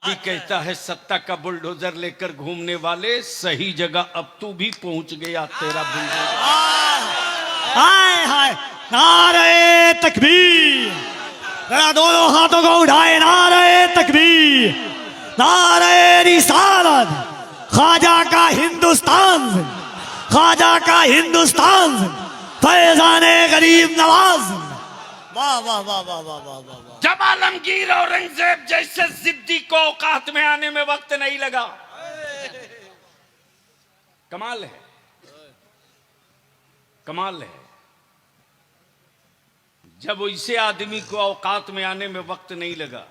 भी कहता है सत्ता का बुलडोजर लेकर घूमने वाले, सही जगह अब तू भी पहुंच गया तेरा बुलडोजर। हाय हाय, नारे तकबीर, जरा दोनों हाथों को उठाए, नारे तकबीर, नारे रिसालत, ख्वाजा का हिंदुस्तान, ख्वाजा का हिंदुस्तान, फैजाने गरीब नवाज। वाह वाह वाह वाह वाह वाह वाह। जब आलमगीर औरंगजेब जैसे जिद्दी को औकात में आने में वक्त नहीं लगा। कमाल है, कमाल है। जब इसे आदमी को औकात में आने में वक्त नहीं लगा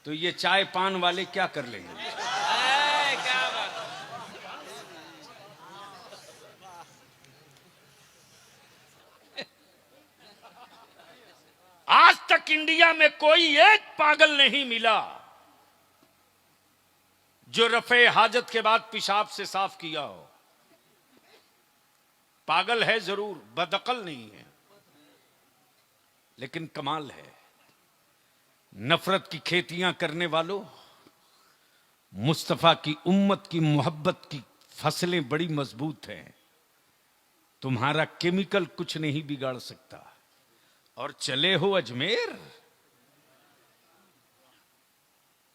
तो ये चाय पान वाले क्या कर लेंगे। आज तक इंडिया में कोई एक पागल नहीं मिला जो रफे हाजत के बाद पेशाब से साफ किया हो। पागल है जरूर, बदअकल नहीं है, लेकिन कमाल है। नफरत की खेतियां करने वालों, मुस्तफा की उम्मत की मोहब्बत की फसलें बड़ी मजबूत हैं। तुम्हारा केमिकल कुछ नहीं बिगाड़ सकता। और चले हो अजमेर,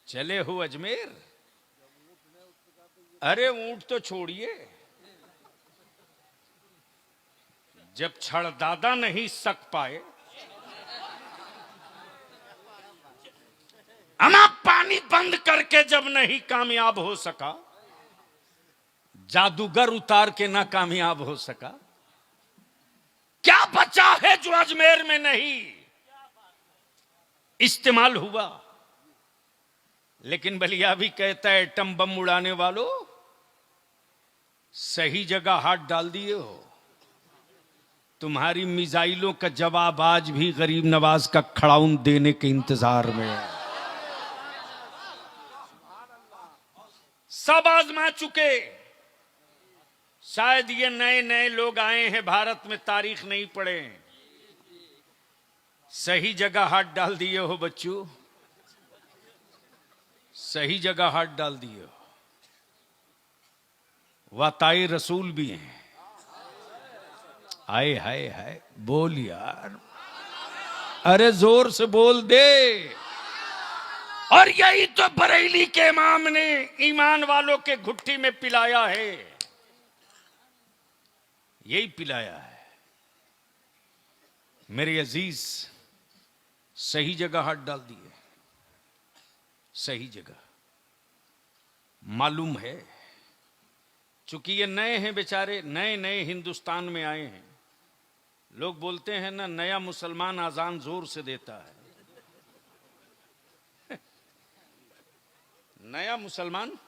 चले हो अजमेर। अरे ऊंट तो छोड़िए, जब छड़दादा नहीं सक पाए, अमा पानी बंद करके जब नहीं कामयाब हो सका, जादूगर उतार के ना कामयाब हो सका, क्या बचा है जो अजमेर में नहीं इस्तेमाल हुआ। लेकिन बलिया भी कहता है, एटम बम उड़ाने वालों, सही जगह हाथ डाल दिए हो। तुम्हारी मिसाइलों का जवाब आज भी गरीब नवाज का खड़ाउन देने के इंतजार में है। सब आजमा चुके, शायद ये नए नए लोग आए हैं भारत में, तारीख नहीं पढ़े। सही जगह हाथ डाल दिए हो बच्चों, सही जगह हाथ डाल दिए हो। वाताए रसूल भी हैं। हाय हाय हाय, बोल यार, अरे जोर से बोल दे। और यही तो बरेली के इमाम ने ईमान वालों के घुट्टी में पिलाया है, यही पिलाया है। मेरे अजीज, सही जगह हाथ डाल दिए, सही जगह। मालूम है, चूंकि ये नए हैं बेचारे, नए नए हिंदुस्तान में आए हैं। लोग बोलते हैं ना, नया मुसलमान आजान जोर से देता है। नया मुसलमान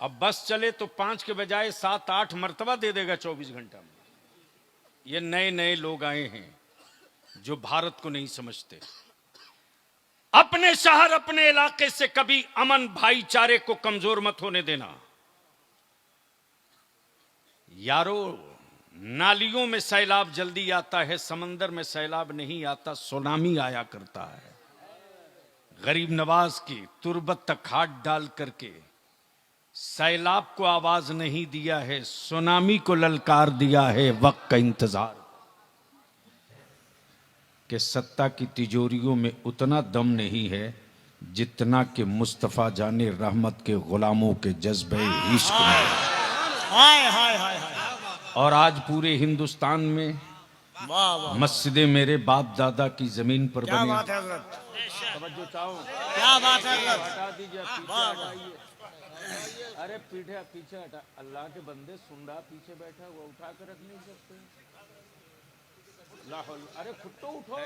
अब बस चले तो 5 के बजाय 7-8 मर्तबा दे देगा 24 घंटा में। ये नए नए लोग आए हैं जो भारत को नहीं समझते। अपने शहर, अपने इलाके से कभी अमन भाईचारे को कमजोर मत होने देना यारो। नालियों में सैलाब जल्दी आता है, समंदर में सैलाब नहीं आता, सुनामी आया करता है। गरीब नवाज की तुरबत तक हाथ डाल करके सैलाब को आवाज नहीं दिया है, सुनामी को ललकार दिया है। वक्त का इंतजार कि सत्ता की तिजोरियों में उतना दम नहीं है जितना कि मुस्तफा जाने रहमत के गुलामों के जज्बे इश्क में। हाय हाय हाय हाय। और आज पूरे हिंदुस्तान में मस्जिदें मेरे बाप दादा की जमीन पर क्या बनी। बात है हजरत, तवज्जो चाहो, क्या बात है हजरत। हटा दीजिए, पीछे हटाइए। अरे पीछे पीछे हटा, अल्लाह के बंदे, सुन रहा पीछे बैठा हुआ, उठा कर रख नहीं सकते। लाहौल, अरे खुद तो उठो।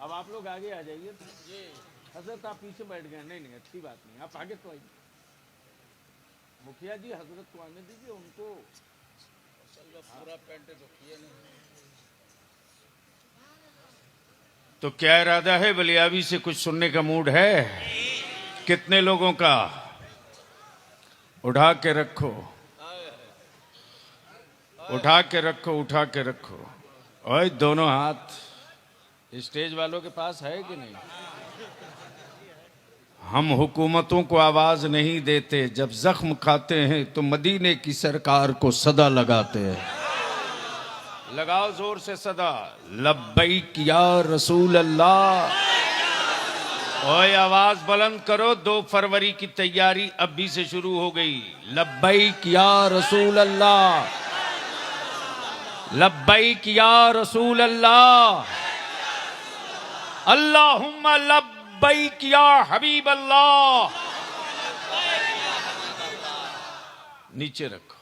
अब आप लोग आगे आ जाइए। हजरत आप पीछे बैठ गए, नहीं नहीं अच्छी बात नहीं, आप आगे तो आइए। मुखिया जी हजरत को आने दीजिए, उनको पूरा पेंट तो किए नहीं। तो क्या इरादा है, बलियावी से कुछ सुनने का मूड है? कितने लोगों का? उठा के रखो, उठा के रखो, उठा के रखो। ओए दोनों हाथ स्टेज वालों के पास है कि नहीं? हम हुकूमतों को आवाज नहीं देते, जब जख्म खाते हैं तो मदीने की सरकार को सदा लगाते हैं। लगाओ जोर से सदा, लब्बैक या रसूल अल्लाह। ओए आवाज बुलंद करो, 2 फरवरी की तैयारी अभी से शुरू हो गई। लब्बैक या रसूल अल्लाह, लब्बैक या रसूल अल्लाह, अल्लाहुम्मा लब्बैक या हबीब अल्लाह। नीचे रखो।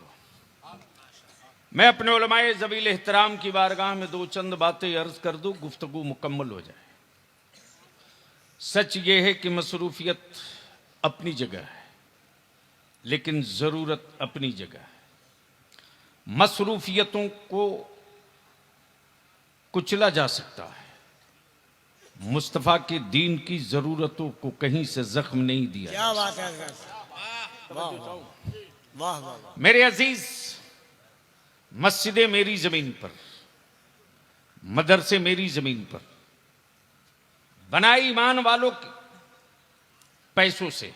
मैं अपने उलमाए ज़बील एहतराम की बारगाह में 2 चंद बातें अर्ज कर दूं, गुफ्तगू मुकम्मल हो जाए। सच ये है कि मसरूफियत अपनी जगह है, लेकिन जरूरत अपनी जगह है। मसरूफियतों को कुचला जा सकता है, मुस्तफ़ा के दीन की जरूरतों को कहीं से जख्म नहीं दिया। क्या बात है हजरत, वाह वाह वाह। मेरे अजीज, मस्जिदें मेरी जमीन पर, मदरसे मेरी जमीन पर, बनाए ईमान वालों के पैसों से,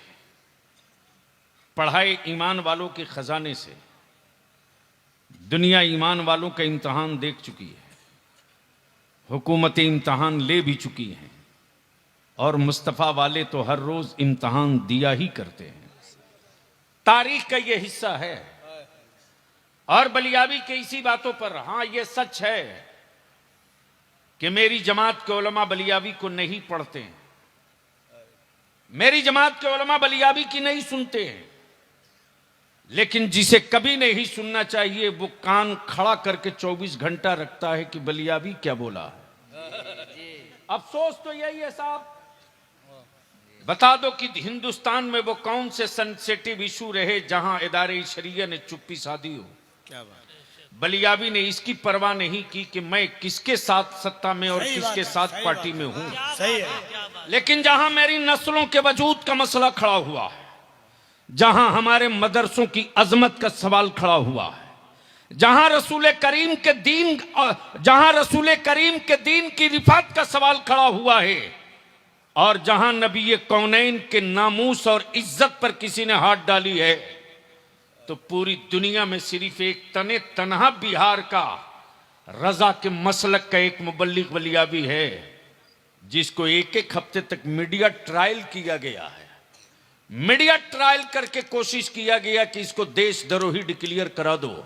पढ़ाए ईमान वालों के खजाने से। दुनिया ईमान वालों का इम्तहान देख चुकी है, हुकूमतें इम्तहान ले भी चुकी हैं, और मुस्तफ़ा वाले तो हर रोज इम्तहान दिया ही करते हैं। तारीख का ये हिस्सा है। और बलियाबी के इसी बातों पर, हां ये सच है कि मेरी जमात के उलमा बलियाबी को नहीं पढ़ते हैं, मेरी जमात के उलमा बलियाबी की नहीं सुनते हैं, लेकिन जिसे कभी नहीं सुनना चाहिए वो कान खड़ा करके 24 घंटा रखता है कि बलियाबी क्या बोला है। अफसोस तो यही है साहब, बता दो कि हिंदुस्तान में वो कौन से सेंसिटिव इशू रहे जहां इदारे शरिया ने चुप्पी साधी हो। क्या बात है। बलियाबी ने इसकी परवाह नहीं की कि मैं किसके साथ सत्ता में और किसके साथ पार्टी में हूं। सही है। लेकिन जहां मेरी नस्लों के वजूद का मसला खड़ा हुआ है, जहां हमारे मदरसों की अजमत का सवाल खड़ा हुआ है, जहां रसूल करीम के दीन की रिफात का सवाल खड़ा हुआ है, और जहां नबी कौनैन के नामूस और इज्जत पर किसी ने हाथ डाली है, तो पूरी दुनिया में सिर्फ एक तनहा बिहार का रजा के मसलक का एक मुबल्लिग बलियाबी है, जिसको 1-1 हफ्ते तक मीडिया ट्रायल किया गया है। मीडिया ट्रायल करके कोशिश किया गया कि इसको देशद्रोही डिक्लेयर करा दो,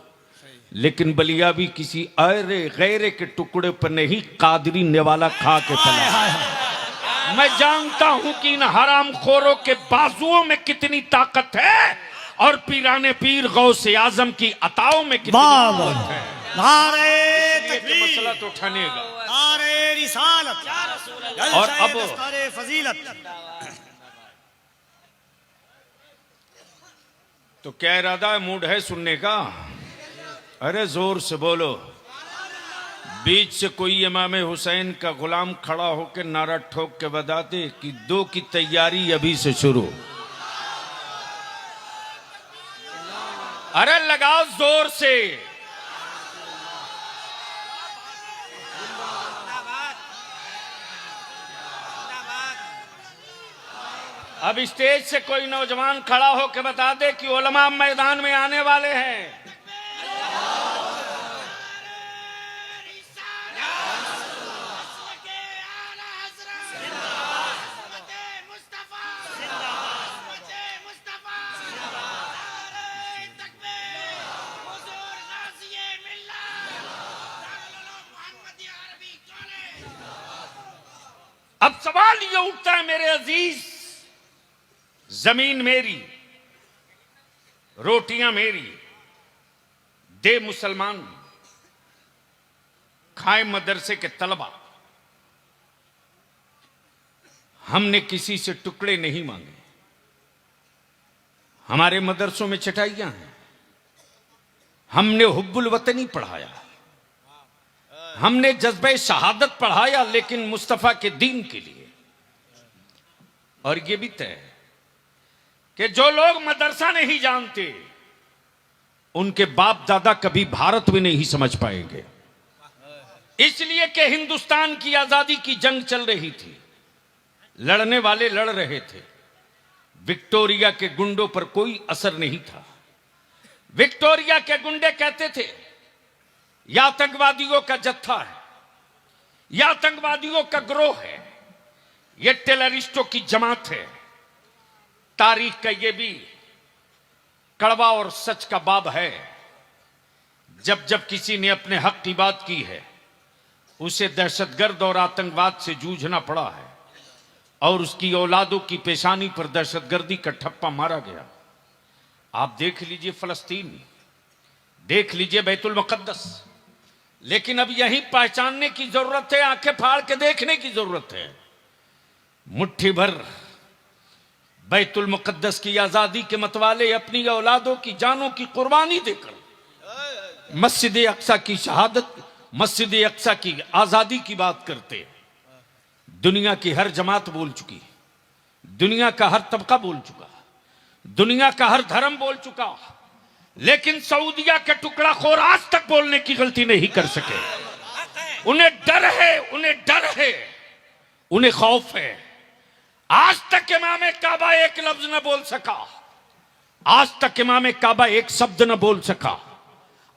लेकिन बलियाबी किसी अरे गैरे के टुकड़े पर नहीं, कादरी नेवाला खा के पला। मैं जानता हूं कि इन हरामखोरों के बाजुओं में कितनी ताकत है, और पीराने पीर गौसे आजम की अताओं में कितनी ताकत है। नारे तकबीर, मसला तो उठाने का, नारे रिसालत, और अब दस्तारे फजीलत। तो क्या इरादा है, मूड है सुनने का? अरे जोर से बोलो। बीच से कोई इमाम हुसैन का गुलाम खड़ा होकर नारा ठोक के बता दे कि 2 की तैयारी अभी से शुरू। अरे लगाओ जोर से। अब स्टेज से कोई नौजवान खड़ा होकर बता दे कि उलमा मैदान में आने वाले हैं। अब सवाल ये उठता है मेरे अजीज, जमीन मेरी, रोटियां मेरी, दे मुसलमान, खाए मदरसे के तलबा। हमने किसी से टुकड़े नहीं मांगे। हमारे मदरसों में चटाइयां हैं। हमने हुब्बुल वतनी पढ़ाया, हमने जज्बे शहादत पढ़ाया, लेकिन मुस्तफा के दीन के लिए। और यह भी तय है कि जो लोग मदरसा नहीं जानते, उनके बाप दादा कभी भारत में नहीं समझ पाएंगे। इसलिए कि हिंदुस्तान की आजादी की जंग चल रही थी, लड़ने वाले लड़ रहे थे। विक्टोरिया के गुंडों पर कोई असर नहीं था। विक्टोरिया के गुंडे कहते थे यह आतंकवादियों का जत्था है, यह आतंकवादियों का गिरोह है, यह टेररिस्टों की जमात है। तारीख का यह भी कड़वा और सच का बाब है, जब जब किसी ने अपने हक की बात की है उसे दहशतगर्द और आतंकवाद से जूझना पड़ा है, और उसकी औलादों की पेशानी पर दहशतगर्दी का ठप्पा मारा गया। आप देख लीजिए फलस्तीन, देख लीजिए बैतुल मुकद्दस। लेकिन अब यही पहचानने की जरूरत है, आंखें फाड़ के देखने की जरूरत है। मुट्ठी भर बैतुल मुकद्दस की आजादी के मतवाले अपनी औलादों की जानों की कुर्बानी देकर मस्जिद अक्सा की शहादत, मस्जिद अक्सा की आजादी की बात करते। दुनिया की हर जमात बोल चुकी, दुनिया का हर तबका बोल चुका, दुनिया का हर धर्म बोल चुका, लेकिन सऊदिया के टुकड़ा खोर आज तक बोलने की गलती नहीं कर सके। उन्हें डर है, उन्हें डर है, उन्हें खौफ है। आज तक इमाम काबा एक लफ्ज न बोल सका, आज तक इमाम काबा एक शब्द न बोल सका,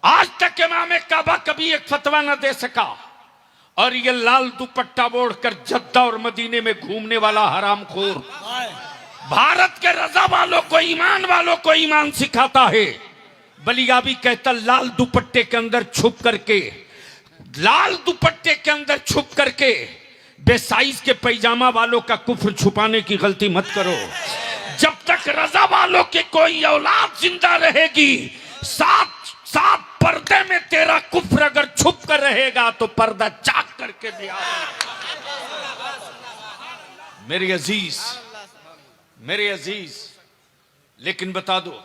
आज तक इमाम काबा कभी एक फतवा न दे सका। और ये लाल दुपट्टा ओढ़कर जद्दा और मदीने में घूमने वाला हरामखोर भारत के रजा वालों को, ईमान वालों को ईमान सिखाता है। बलियाबी कहता लाल दुपट्टे के अंदर छुप करके, लाल दुपट्टे के अंदर छुप करके बेसाइज के पैजामा वालों का कुफ्र छुपाने की गलती मत करो। जब तक रजा वालों की कोई औलाद जिंदा रहेगी, साथ साथ पर्दे में तेरा कुफ्र अगर छुप कर रहेगा तो पर्दा चाक करके दिया। मेरे अजीज, मेरे अजीज, लेकिन बता दो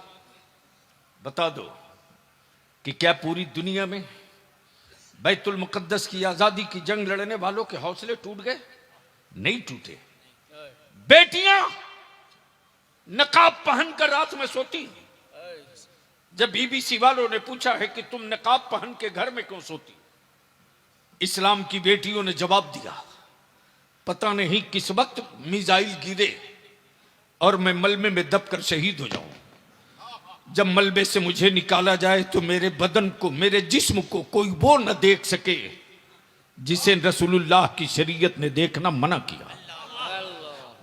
कि क्या पूरी दुनिया में बैतुल मुकद्दस की आजादी की जंग लड़ने वालों के हौसले टूट गए? नहीं टूटे। बेटियां नकाब पहनकर रात में सोती। जब बीबीसी वालों ने पूछा है कि तुम नकाब पहन के घर में क्यों सोती, इस्लाम की बेटियों ने जवाब दिया, पता नहीं किस वक्त मिसाइल गिरे और मैं मलबे में दबकर शहीद हो जाऊं। जब मलबे से मुझे निकाला जाए तो मेरे बदन को, मेरे जिस्म को कोई वो न देख सके जिसे रसूलुल्लाह की शरीयत ने देखना मना किया।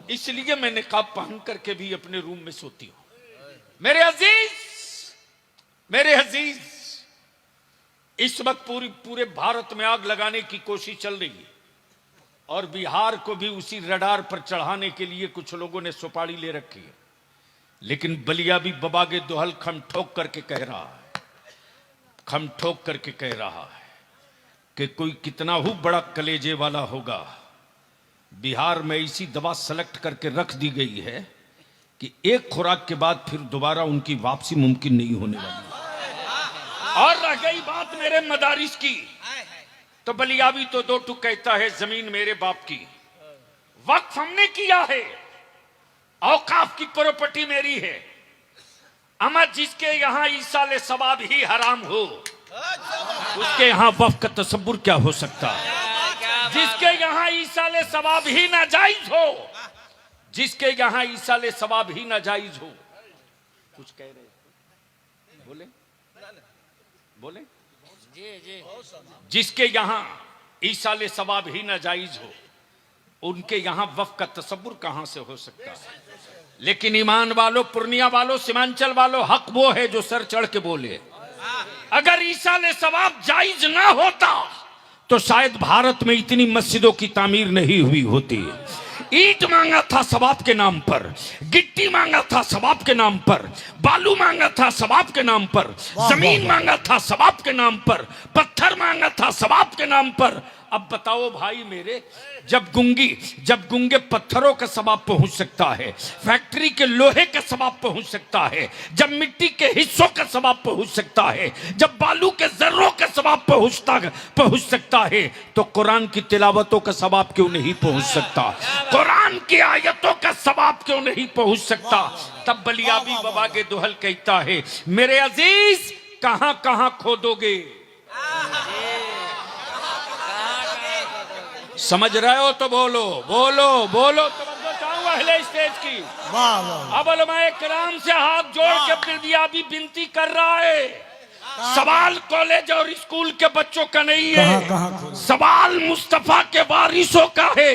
इसलिए मैं निकाब पहन करके भी अपने रूम में सोती हूं। मेरे अजीज, मेरे अजीज, इस वक्त पूरे भारत में आग लगाने की कोशिश चल रही है, और बिहार को भी उसी रडार पर चढ़ाने के लिए कुछ लोगों ने सुपारी ले रखी है। लेकिन बलिया भी बबागे दोहल खम ठोक करके कह रहा है, खम ठोक करके कह रहा है कि कोई कितना ही बड़ा कलेजे वाला होगा, बिहार में ऐसी दवा सेलेक्ट करके रख दी गई है कि एक खुराक के बाद फिर दोबारा उनकी वापसी मुमकिन नहीं होने वाली। और रह गई बात मेरे मदारिस की, तो बलियाबी तो दो टुक कहता है जमीन मेरे बाप की, वक्फ हमने किया है, औकाफ की प्रॉपर्टी मेरी है। अमा जिसके यहां ईसाले सवाब ही हराम हो, उसके यहां वक्फ का तसव्वुर क्या हो सकता है? जिसके यहां ईसाले सवाब ही नाजायज हो, जिसके यहां ईसाले सवाब ही नाजायज हो। कुछ कह रहे थे, बोले बोले जी। जिसके यहां ईसाले सवाब ही नाजायज हो, उनके यहां वक्फ का तसव्वुर कहां से हो सकता है? लेकिन ईमान वालों, पूर्णिया वालों, सीमांचल वालों, हक वो है जो सर चढ़ के बोले। अगर ईसाले सवाब जायज ना होता तो शायद भारत में इतनी मस्जिदों की तामीर नहीं हुई होती। ईंट मांगा था सवाब के नाम पर, गिट्टी मांगा था सवाब के नाम पर, बालू मांगा था सवाब के नाम पर, जमीन मांगा था सवाब के नाम पर, पत्थर मांगा था सवाब के नाम पर। अब बताओ भाई मेरे, जब गूंगे पत्थरों का सवाब पहुंच सकता है, फैक्ट्री के लोहे का सवाब पहुंच सकता है, जब मिट्टी के हिस्सों का सवाब पहुंच सकता है, जब बालू के जर्रों का सवाब पहुंच सकता है, तो कुरान की तिलावतों का सवाब क्यों नहीं पहुंच सकता? कुरान की आयतों का सवाब क्यों नहीं पहुंच सकता? तब बलियाबी बाबा के दोहल कहता है, मेरे अजीज कहां कहां खोदोगे, समझ रहे हो तो बोलो बोलो बोलो। तवज्जो चाहूंगा अहले स्टेज की। वाह वाह। अब उलमाए किराम से हाथ जोड़ के बिरदियाबी विनती कर रहा है। सवाल कॉलेज और स्कूल के बच्चों का नहीं है, सवाल मुस्तफा के वारिसों का है।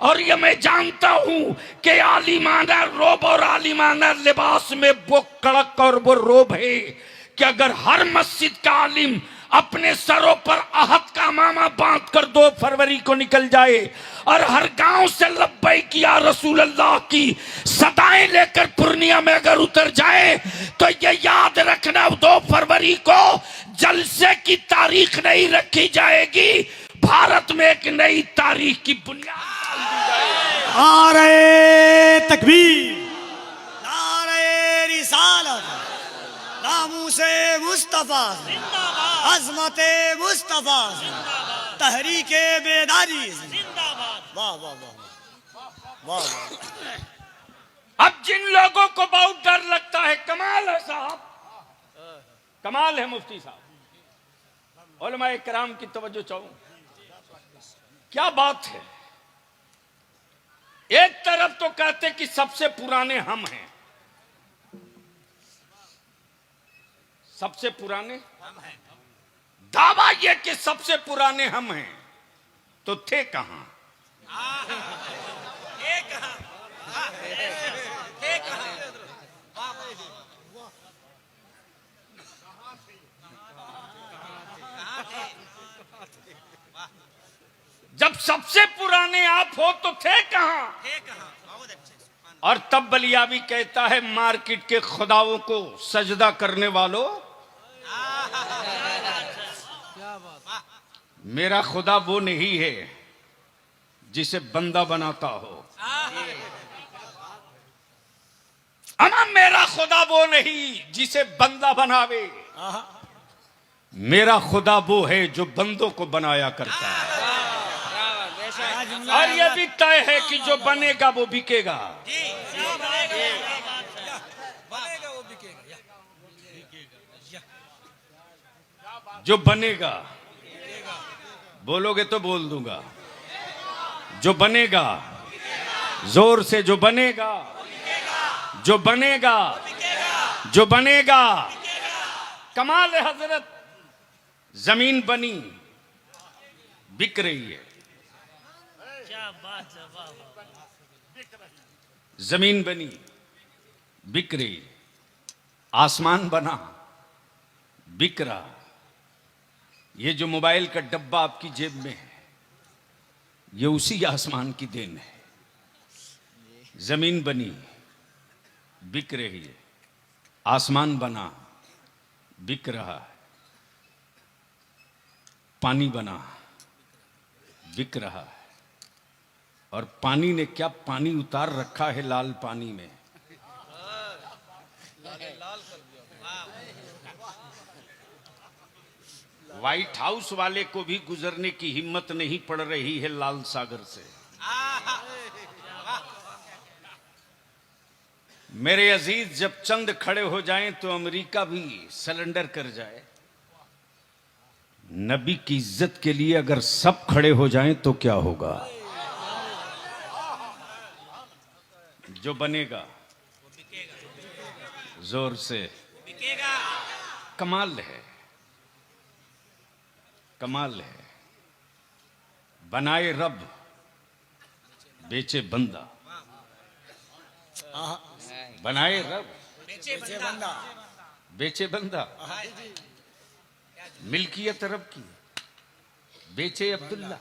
और ये मैं जानता हूं कि आलिमाना रोब और आलिमाना लिबास में वो कड़क और वो रोब है कि अगर हर मस्जिद का आलिम अपने सरों पर आहत का मामा बांध कर 2 फरवरी को निकल जाए और हर गांव से लब्बैक या रसूल अल्लाह की सदाएं लेकर पूर्णिया में अगर उतर जाए तो ये याद रखना 2 फरवरी को जलसे की तारीख नहीं रखी जाएगी, भारत में एक नई तारीख की बुनियाद डाल दी जाएगी। नारे तकबीर, नारे रिसालत, नामूसे मुस्तफा, अज़मते मुस्तफा, तहरीके बेदारी। वाह वाह वाह वाह वाह। अब जिन लोगों को बहुत डर लगता है, कमाल है साहब, कमाल है मुफ्ती साहब, उलमाए किराम की तवज्जो चाहूं, क्या बात है। एक तरफ तो कहते कि सबसे पुराने हम हैं, सबसे पुराने हम हैं, दावा यह कि सबसे पुराने हम हैं, तो थे कहां? जब सबसे पुराने आप हो तो थे कहां? और तब बलियाबी कहता है मार्केट के खुदाओं को सजदा करने वालों, मेरा खुदा वो नहीं है जिसे बंदा बनाता हो। अमा मेरा खुदा वो नहीं जिसे बंदा बनावे, मेरा खुदा वो है जो बंदों को बनाया करता है। और ये भी तय है कि जो बनेगा वो बिकेगा, जो बनेगा, बोलोगे तो बोल दूंगा, जो बनेगा, जोर से जो बनेगा, जो बनेगा, जो बनेगा। कमाल है हजरत, जमीन बनी बिक रही है, जमीन बनी बिक रही, आसमान बना बिक रहा। ये जो मोबाइल का डब्बा आपकी जेब में है, ये उसी आसमान की देन है। जमीन बनी बिक रही है, आसमान बना बिक रहा है, पानी बना बिक रहा है। और पानी ने क्या पानी उतार रखा है लाल पानी में। व्हाइट हाउस वाले को भी गुजरने की हिम्मत नहीं पड़ रही है लाल सागर से। मेरे अजीज, जब चंद खड़े हो जाएं तो अमेरिका भी सरेंडर कर जाए। नबी की इज्जत के लिए अगर सब खड़े हो जाएं तो क्या होगा? जो बनेगा जोर से कमाल है, कमाल है। बनाए रब बेचे बंदा, बनाए रब बेचे बंदा। मिल्कियत रब की बेचे अब्दुल्ला।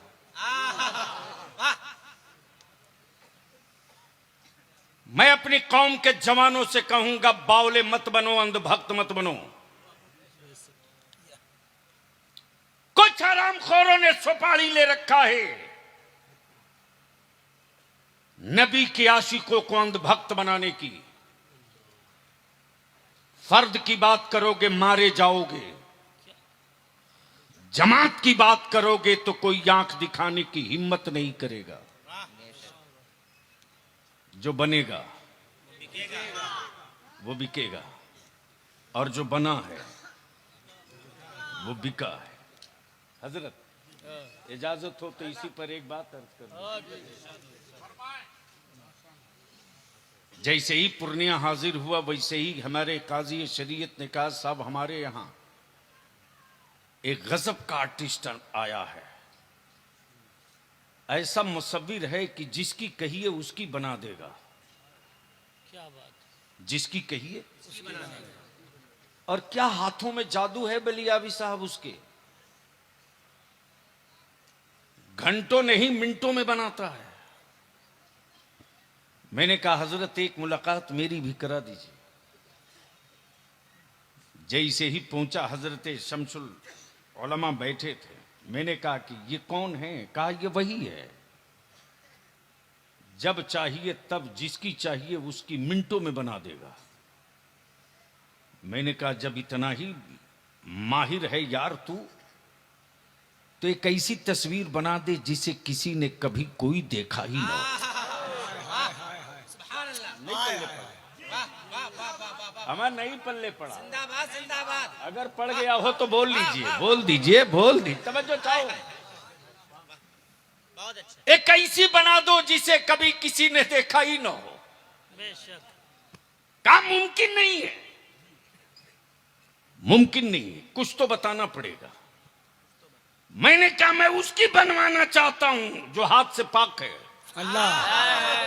मैं अपनी कौम के जवानों से कहूंगा, बावले मत बनो, अंधभक्त मत बनो। कुछ हरामखोरों ने सुपारी ले रखा है नबी के आशिकों को अंधभक्त बनाने की। फर्द की बात करोगे मारे जाओगे, जमात की बात करोगे तो कोई आंख दिखाने की हिम्मत नहीं करेगा। जो बनेगा वो बिकेगा, और जो बना है वो बिका है। हजरत इजाजत हो तो इसी पर एक बात अर्ज कर दूं। जैसे ही पूर्णिया हाजिर हुआ वैसे ही हमारे काजी शरीयत ने कहा साहब हमारे यहाँ एक गजब का आर्टिस्ट आया है, ऐसा मुसव्विर है कि जिसकी कहिए उसकी बना देगा। क्या बात, जिसकी कहिए और क्या हाथों में जादू है बलियावी साहब उसके, घंटों नहीं मिनटों में बनाता है। मैंने कहा हजरत एक मुलाकात मेरी भी करा दीजिए। जैसे ही पहुंचा हजरत शमसुल उलमा बैठे थे, मैंने कहा कि ये कौन है? कहा ये वही है, जब चाहिए तब जिसकी चाहिए उसकी मिनटों में बना देगा। मैंने कहा जब इतना ही माहिर है यार तू, तो एक ऐसी तस्वीर बना दे जिसे किसी ने कभी कोई देखा ही ना हो। हमें नहीं पल्ले पड़ा, जिंदाबाद जिंदाबाद। अगर पड़ गया हो तो बोल लीजिए, बोल दीजिए, बोल दीजिए, तवज्जो चाहो। बहुत अच्छा, एक ऐसी बना दो जिसे कभी किसी ने देखा ही ना हो। बेशक। काम मुमकिन नहीं है, मुमकिन नहीं है, कुछ तो बताना पड़ेगा। मैंने कहा मैं उसकी बनवाना चाहता हूं जो हाथ से पाक है। अल्लाह,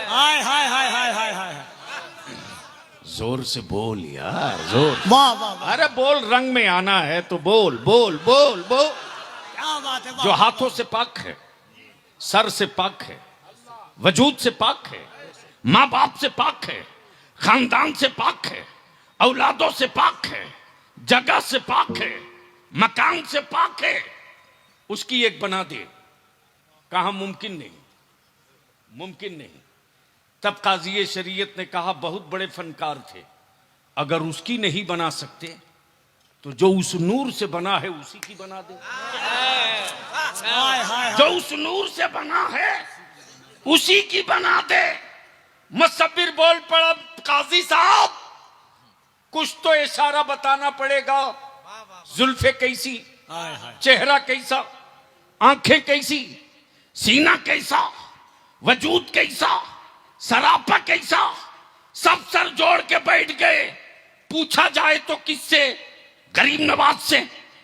हाय हाय हाय हाय हाय हाय, जोर से बोल यार, जोर। वाह वाह वाह, अरे बोल, रंग में आना है तो बोल बोल बोल बोल। क्या बात है, वाह, जो हाथों से पाक है, सर से पाक है, वजूद से पाक है, माँ बाप से पाक है, खानदान से पाक है, औलादों से पाक है, जगह से पाक है, मकान से पाक है, उसकी एक बना दे। कहा मुमकिन नहीं, मुमकिन नहीं। तब काजी शरीयत ने कहा बहुत बड़े फनकार थे, अगर उसकी नहीं बना सकते तो जो उस नूर से बना है उसी की बना दे। हाय हाय, जो उस नूर से बना है उसी की बना दे। मुसव्विर बोल पड़ा काजी साहब कुछ तो इशारा बताना पड़ेगा। जुल्फे कैसी, हाय हाय, चेहरा कैसा, आंखें कैसी, सीना कैसा, वजूद कैसा, सरापा कैसा, सब सर जोड़ के बैठ गए। पूछा जाए तो किससे? गरीब नवाज से,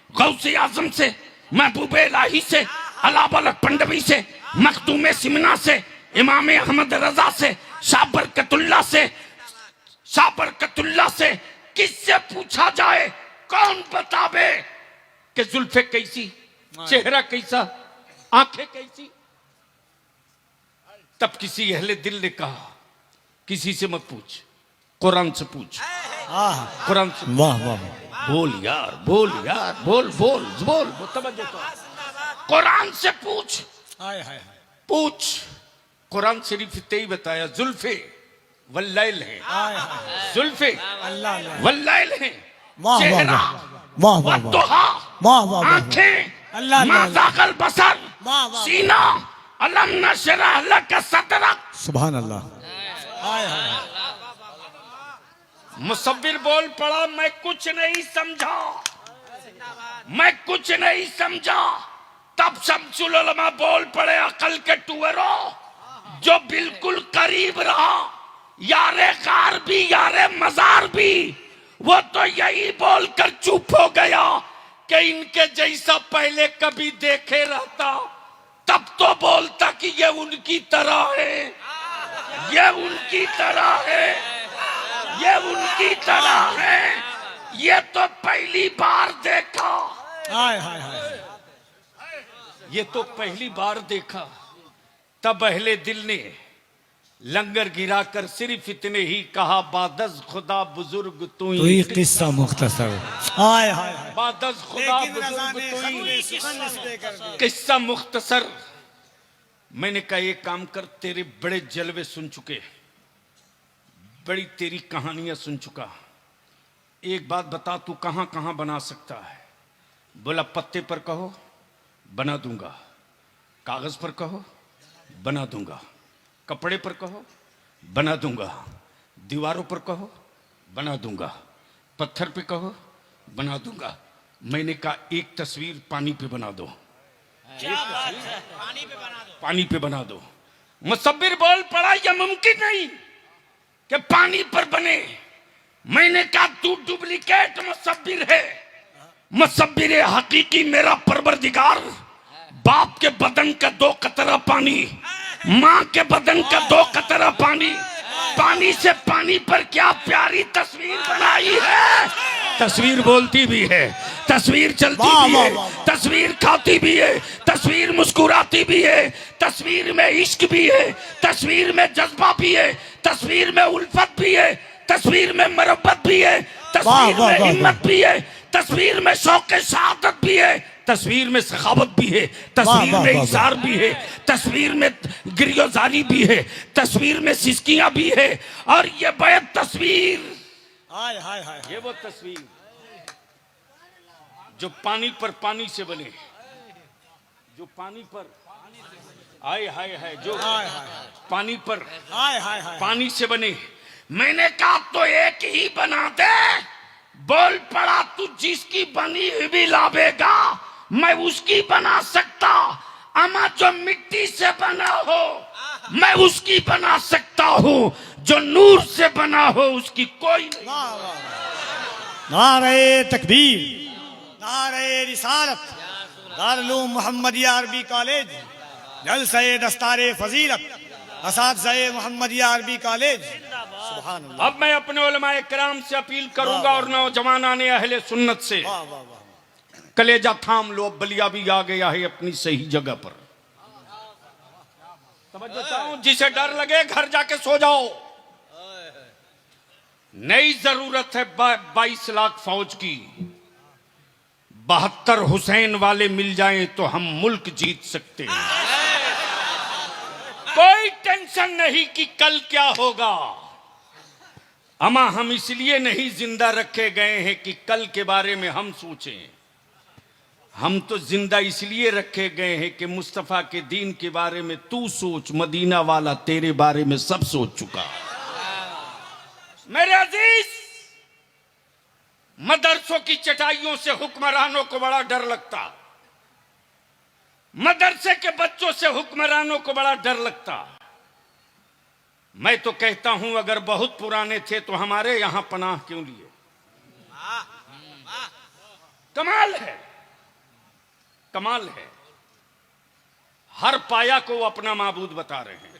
गौसे आजम से, महबूब इलाही से, अला पंडवी से, मखदूम सिमना से, इमाम अहमद रजा से, शाह बरकतुल्लाह से, शाह बरकतुल्लाह से, किससे पूछा जाए? कौन बतावे कि जुल्फे कैसी, चेहरा कैसा, आंखें कैसी? तब किसी अहले दिल ने कहा किसी से मत पूछ, कुरान से पूछ, हाँ, कुरान से। वाह वाह वाह, बोल यार, बोल यार, बोल बोल बोल, तवज्जो तो। कुरान से पूछ, हाय हाय हाय, पूछ। कुरान शरीफ ही बताया जुल्फे वल्लैल है, हाय हाय, जुल्फे अल्लाह अल्लाह, वल्लैल है, वाह वाह चेहरा वाह वाह वाह, वद्दुहा, वाह वाह वाह, आंखें, अल्लाह अल्लाह, मा ज़ाग़ल बसर, वाह वाह, सीना, अलम नशरह लक सदरक। सुभान अल्लाह, हाय हाय, मुसव्विर बोल पड़ा मैं कुछ नहीं समझा, मैं कुछ नहीं समझा। तब शमसुल उलमा बोल पड़े अकल के टुअरों, जो बिल्कुल करीब रहा, यारे कार भी यारे मजार भी, वो तो यही बोलकर चुप हो गया कि इनके जैसा पहले कभी देखे रहता तब तो बोलता कि ये उनकी तरह है, ये उनकी तरह है, ये उनकी तरह है, ये तो पहली बार देखा, हाय हाय हाय, ये तो पहली बार देखा। तब अहले दिल ने लंगर गिराकर सिर्फ इतने ही कहा बादज खुदा बुजुर्ग तू तो ही, ये किस्सा मुख्तसर, हाय हाय हाय, बादज खुदा लेकिन रज़ा बुजुर्ग ने तू ही, सबने सुखन इसलिए कर दिया। किस्सा मुख्तसर। मैंने कहा एक काम कर, तेरे बड़े जलवे सुन चुके, बड़ी तेरी कहानियां सुन चुका, एक बात बता तू कहां कहां बना सकता है? बोला पत्ते पर कहो बना दूंगा, कागज पर कहो बना दूंगा, कपड़े पर कहो बना दूंगा, दीवारों पर कहो बना दूंगा, पत्थर पे कहो बना दूंगा। मैंने कहा एक तस्वीर पानी पे बना दो। क्या बात है। पानी पे बना दो। मुसब्बिर बोल पड़ा यह मुमकिन नहीं कि पानी पर बने। मैंने कहा तू डुप्लीकेट मुसब्बिर है। मुसब्बिर हकीकी मेरा परवरदिगार। बाप के बदन का 2 कतरा पानी, माँ के बदन का 2 कतरा पानी, पानी से पानी पर क्या प्यारी तस्वीर बनाई है। तस्वीर बोलती भी है, तस्वीर चलती भी है, तस्वीर खाती भी है, तस्वीर मुस्कुराती भी है, तस्वीर में इश्क भी है, तस्वीर में जज्बा भी है, तस्वीर में उल्फत भी है, तस्वीर में मोहब्बत भी है, तस्वीर में हिम्मत भी है, तस्वीर में शौक शहादत भी है, तस्वीर में सखावत भी है, तस्वीर में इशार भी है, तस्वीर में गिरियोजारी भी है, तस्वीर में सिसकियां भी है। और ये बेहद तस्वीर, हाय हाय हाय। ये वो तस्वीर जो पानी पर पानी से बने, जो पानी पर आए हाय हाय, जो पानी पर हाय हाय हाय। पानी से बने। मैंने कहा तो एक ही बना दे। बोल पड़ा तू जिसकी बनी हुई भी लावेगा मैं उसकी बना सकता, अमा जो मिट्टी से बना हो मैं उसकी बना सकता हूँ, जो नूर से बना हो उसकी कोई नहीं। नारे तकबीर, नारे रिसालत, दारुल मोहम्मदिया अरबी कॉलेज, जलसे दस्तारे फजीलत, असातिज़ाए मोहम्मदिया अरबी कॉलेज। सुभान अल्लाह। अब मैं अपने उलमाए किराम से अपील करूंगा और नौजवान आने अहले सुन्नत से, वाह वाह वाह। कलेजा थाम लो, बलिया भी आ गया है अपनी सही जगह पर। तवज्जो चाहूं, जिसे डर लगे घर जाके सो जाओ। नई जरूरत है 22 लाख फौज की। 72 हुसैन वाले मिल जाएं तो हम मुल्क जीत सकते हैं। कोई टेंशन नहीं कि कल क्या होगा। अमा हम इसलिए नहीं जिंदा रखे गए हैं कि कल के बारे में हम सोचें। हम तो जिंदा इसलिए रखे गए हैं कि मुस्तफा के दीन के बारे में तू सोच, मदीना वाला तेरे बारे में सब सोच चुका। मेरे अजीज, मदरसों की चटाइयों से हुक्मरानों को बड़ा डर लगता, मदरसे के बच्चों से हुक्मरानों को बड़ा डर लगता। मैं तो कहता हूं अगर बहुत पुराने थे तो हमारे यहां पनाह क्यों लिए। कमाल है, कमाल है। हर पाया को वो अपना माबूद बता रहे हैं।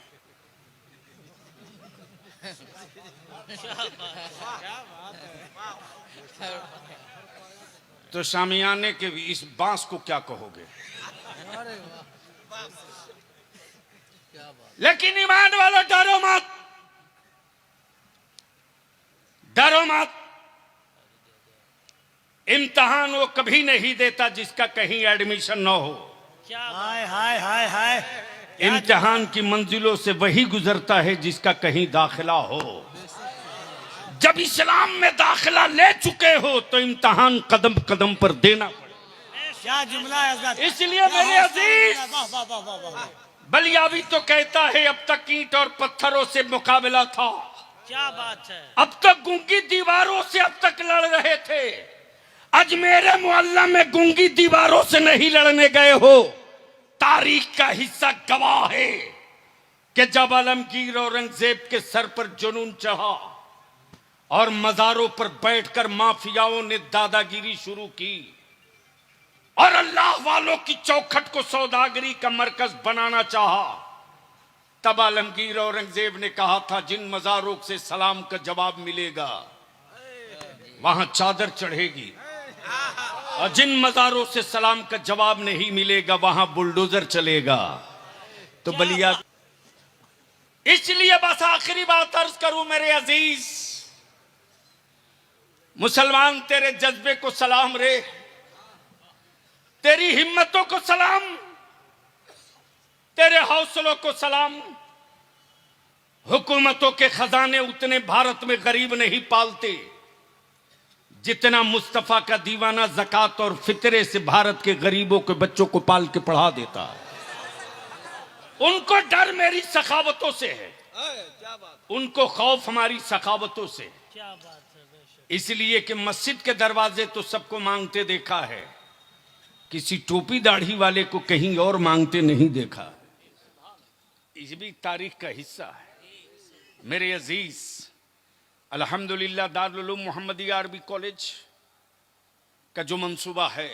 तो शामियाने के इस बांस को क्या कहोगे। लेकिन ईमान वालों डरो मत, डरो मत। इम्तिहान वो कभी नहीं देता जिसका कहीं एडमिशन न हो। हाय हाय हाय हाय। इम्तिहान की मंजिलों से वही गुजरता है जिसका कहीं दाखिला हो। जब इस्लाम में दाखिला ले चुके हो तो इम्तिहान कदम कदम पर देना पड़े। क्या जुमला है हज़रत। इसलिए मेरे अजीज, वाह वाह वाह वाह वाह। बलियावी तो कहता है अब तक ईंट और पत्थरों से मुकाबला था। क्या बात है। अब तक गूंगी दीवारों से अब तक लड़ रहे थे। आज मेरे मोहल्ला में गूंगी दीवारों से नहीं लड़ने गए हो। तारीख का हिस्सा गवाह है कि जब आलमगीर औरंगजेब के सर पर जुनून चढ़ा और मजारों पर बैठकर माफियाओं ने दादागिरी शुरू की और अल्लाह वालों की चौखट को सौदागरी का मरकज बनाना चाहा, तब आलमगीर औरंगजेब ने कहा था जिन मजारों से सलाम का जवाब मिलेगा वहां चादर चढ़ेगी, और जिन मजारों से सलाम का जवाब नहीं मिलेगा वहां बुलडोजर चलेगा। तो बलिया, इसलिए बस आखिरी बात अर्ज करूं मेरे अजीज, मुसलमान तेरे जज्बे को सलाम रे, तेरी हिम्मतों को सलाम, तेरे हौसलों को सलाम। हुकूमतों के खजाने उतने भारत में गरीब नहीं पालते जितना मुस्तफा का दीवाना ज़कात और फितरे से भारत के गरीबों के बच्चों को पाल के पढ़ा देता है। उनको डर मेरी सखावतों से है, उनको खौफ हमारी सखावतों से। क्या बात है। इसलिए कि मस्जिद के दरवाजे तो सबको मांगते देखा है, किसी टोपी दाढ़ी वाले को कहीं और मांगते नहीं देखा। ये भी तारीख का हिस्सा है। मेरे अजीज, अल्हम्दुलिल्लाह दारुल उलूम मोहम्मदिया अरबी कॉलेज का जो मंसूबा है,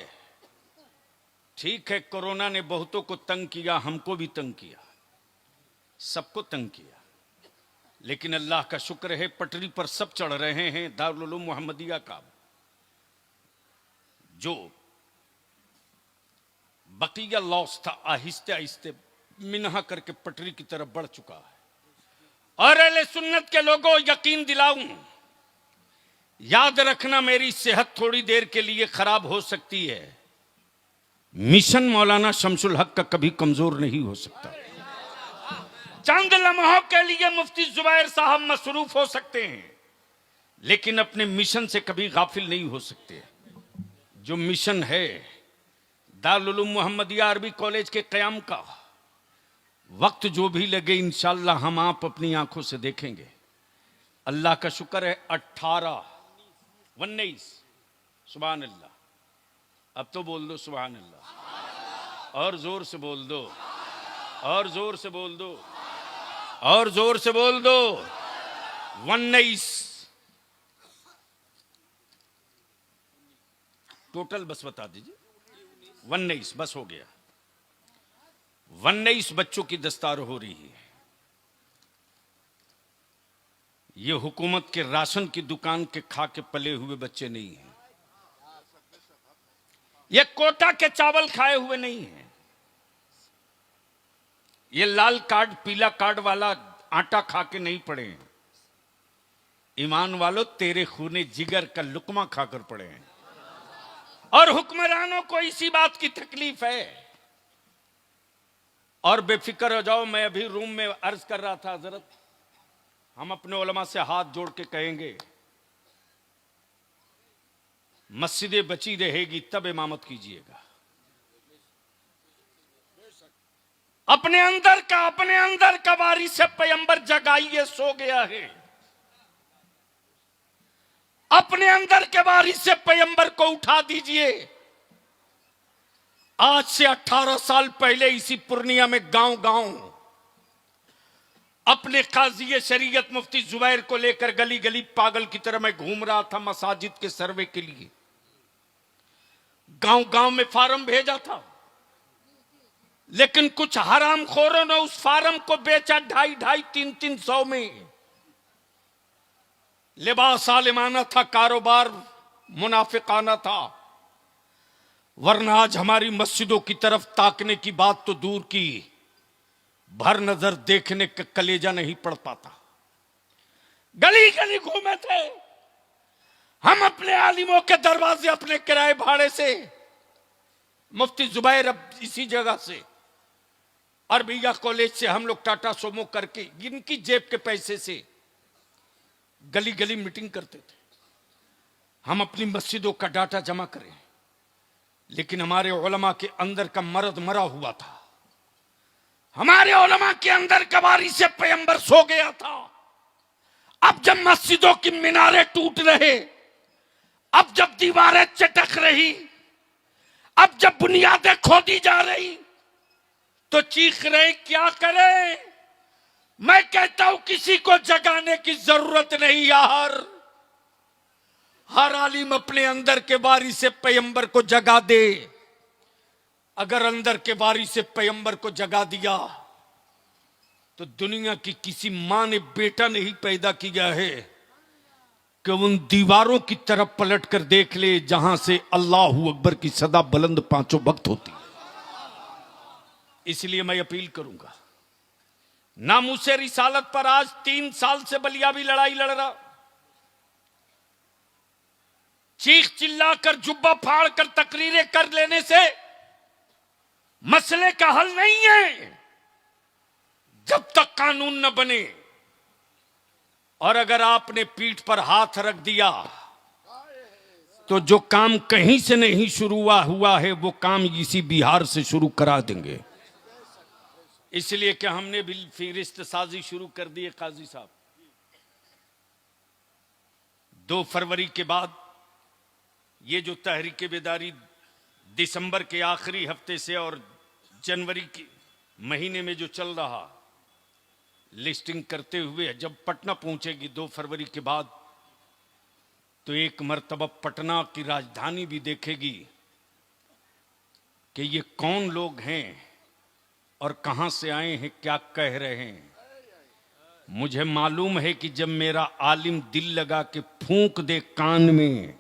ठीक है, कोरोना ने बहुतों को तंग किया, हमको भी तंग किया, सबको तंग किया, लेकिन अल्लाह का शुक्र है पटरी पर सब चढ़ रहे हैं। दारुल उलूम मोहम्मदिया का जो बकिया लॉस था आहिस्ते आहिस्ते मिनहा करके पटरी की तरफ बढ़ चुका है। और अहले सुन्नत के लोगों, यकीन दिलाऊं, याद रखना, मेरी सेहत थोड़ी देर के लिए खराब हो सकती है, मिशन मौलाना शमसुल हक का कभी कमजोर नहीं हो सकता। चंद लम्हों के लिए मुफ्ती जुबैर साहब मसरूफ हो सकते हैं, लेकिन अपने मिशन से कभी गाफिल नहीं हो सकते। जो मिशन है दारुल उलूम मोहम्मदिया अरबी कॉलेज के क़याम का, वक्त जो भी लगे इंशाअल्लाह हम आप अपनी आंखों से देखेंगे। अल्लाह का शुक्र है 19 सुभान अल्लाह, अब तो बोल दो सुभान अल्लाह, और जोर से बोल दो, और जोर से बोल दो, और जोर से बोल दो। 19 टोटल बस बता दीजिए, 19 बस हो गया। 19 बच्चों की दस्तार हो रही है। ये हुकूमत के राशन की दुकान के खा के पले हुए बच्चे नहीं हैं, ये कोटा के चावल खाए हुए नहीं हैं, ये लाल कार्ड पीला कार्ड वाला आटा खा के नहीं पड़े हैं। ईमान वालों, तेरे खूने जिगर का लुकमा खाकर पड़े हैं। और हुक्मरानों को इसी बात की तकलीफ है। और बेफिक्र हो जाओ, मैं अभी रूम में अर्ज कर रहा था, हजरत, हम अपने उलमा से हाथ जोड़ के कहेंगे, मस्जिदें बची रहेगी तब इमामत कीजिएगा। अपने अंदर का वारिस से पैगंबर जगाइए, सो गया है। अपने अंदर के वारिस से पैगंबर को उठा दीजिए। आज से 18 साल पहले इसी पूर्णिया में गांव गांव अपने काजी शरीयत मुफ्ती जुबैर को लेकर गली गली पागल की तरह मैं घूम रहा था मसाजिद के सर्वे के लिए। गांव गांव में फार्म भेजा था, लेकिन कुछ हराम खोरों ने उस फार्म को बेचा 250, 300 में। लिबास आलिमाना था, कारोबार मुनाफिकाना था, वरना आज हमारी मस्जिदों की तरफ ताकने की बात तो दूर की, भर नजर देखने का कलेजा नहीं पड़ पाता। गली गली घूमे थे हम, अपने आलिमों के दरवाजे अपने किराए भाड़े से, मुफ्ती जुबैर अब इसी जगह से, अरबिया कॉलेज से हम लोग टाटा सोमो करके इनकी जेब के पैसे से गली गली मीटिंग करते थे। हम अपनी मस्जिदों का डाटा जमा करें, लेकिन हमारे उलमा के अंदर का मर्द मरा हुआ था। हमारे उलमा के अंदर का वारिस से पैगंबर सो गया था। अब जब मस्जिदों की मीनारें टूट रहे, अब जब दीवारें चटक रही, अब जब बुनियादें खोदी जा रही, तो चीख रहे क्या करें। मैं कहता हूं किसी को जगाने की जरूरत नहीं यार। हर आलिम अपने अंदर के वारिस से पैगंबर को जगा दे। अगर अंदर के वारिस से पैगंबर को जगा दिया तो दुनिया की किसी मां ने बेटा नहीं पैदा किया है कि उन दीवारों की तरफ पलट कर देख ले जहां से अल्लाहू अकबर की सदा बुलंद पांचों वक्त होती है। इसलिए मैं अपील करूंगा, नामूसे रिसालत पर आज 3 साल से बलियाबी लड़ाई लड़ रहा, चीख चिल्लाकर जुब्बा फाड़ कर तकरीरें कर लेने से मसले का हल नहीं है, जब तक कानून न बने। और अगर आपने पीठ पर हाथ रख दिया तो जो काम कहीं से नहीं शुरू हुआ है वो काम इसी बिहार से शुरू करा देंगे। इसलिए कि हमने भी फिरिस्त साजी शुरू कर दी है। काजी साहब, 2 फरवरी के बाद ये जो तहरीक बेदारी दिसंबर के आखिरी हफ्ते से और जनवरी के महीने में जो चल रहा लिस्टिंग करते हुए जब पटना पहुंचेगी 2 फरवरी के बाद, तो एक मर्तबा पटना की राजधानी भी देखेगी कि ये कौन लोग हैं और कहां से आए हैं, क्या कह रहे हैं। मुझे मालूम है कि जब मेरा आलिम दिल लगा के फूंक दे कान में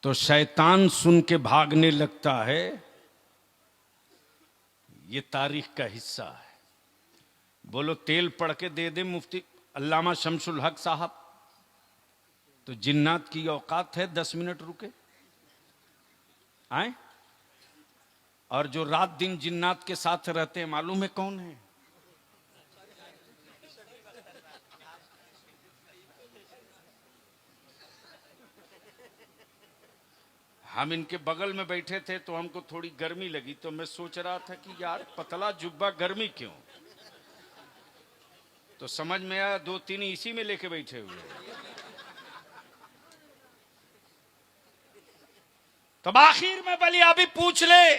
तो शैतान सुन के भागने लगता है। ये तारीख का हिस्सा है। बोलो तेल पढ़ के दे दे मुफ्ती अल्लामा शमसुल हक साहब, तो जिन्नात की औकात है 10 मिनट रुके आए। और जो रात दिन जिन्नात के साथ रहते हैं मालूम है कौन है? हम इनके बगल में बैठे थे तो हमको थोड़ी गर्मी लगी, तो मैं सोच रहा था कि यार पतला जुब्बा गर्मी क्यों, तो समझ में आया 2-3 इसी में लेके बैठे हुए। तब आखिर में बलिया भी पूछ ले,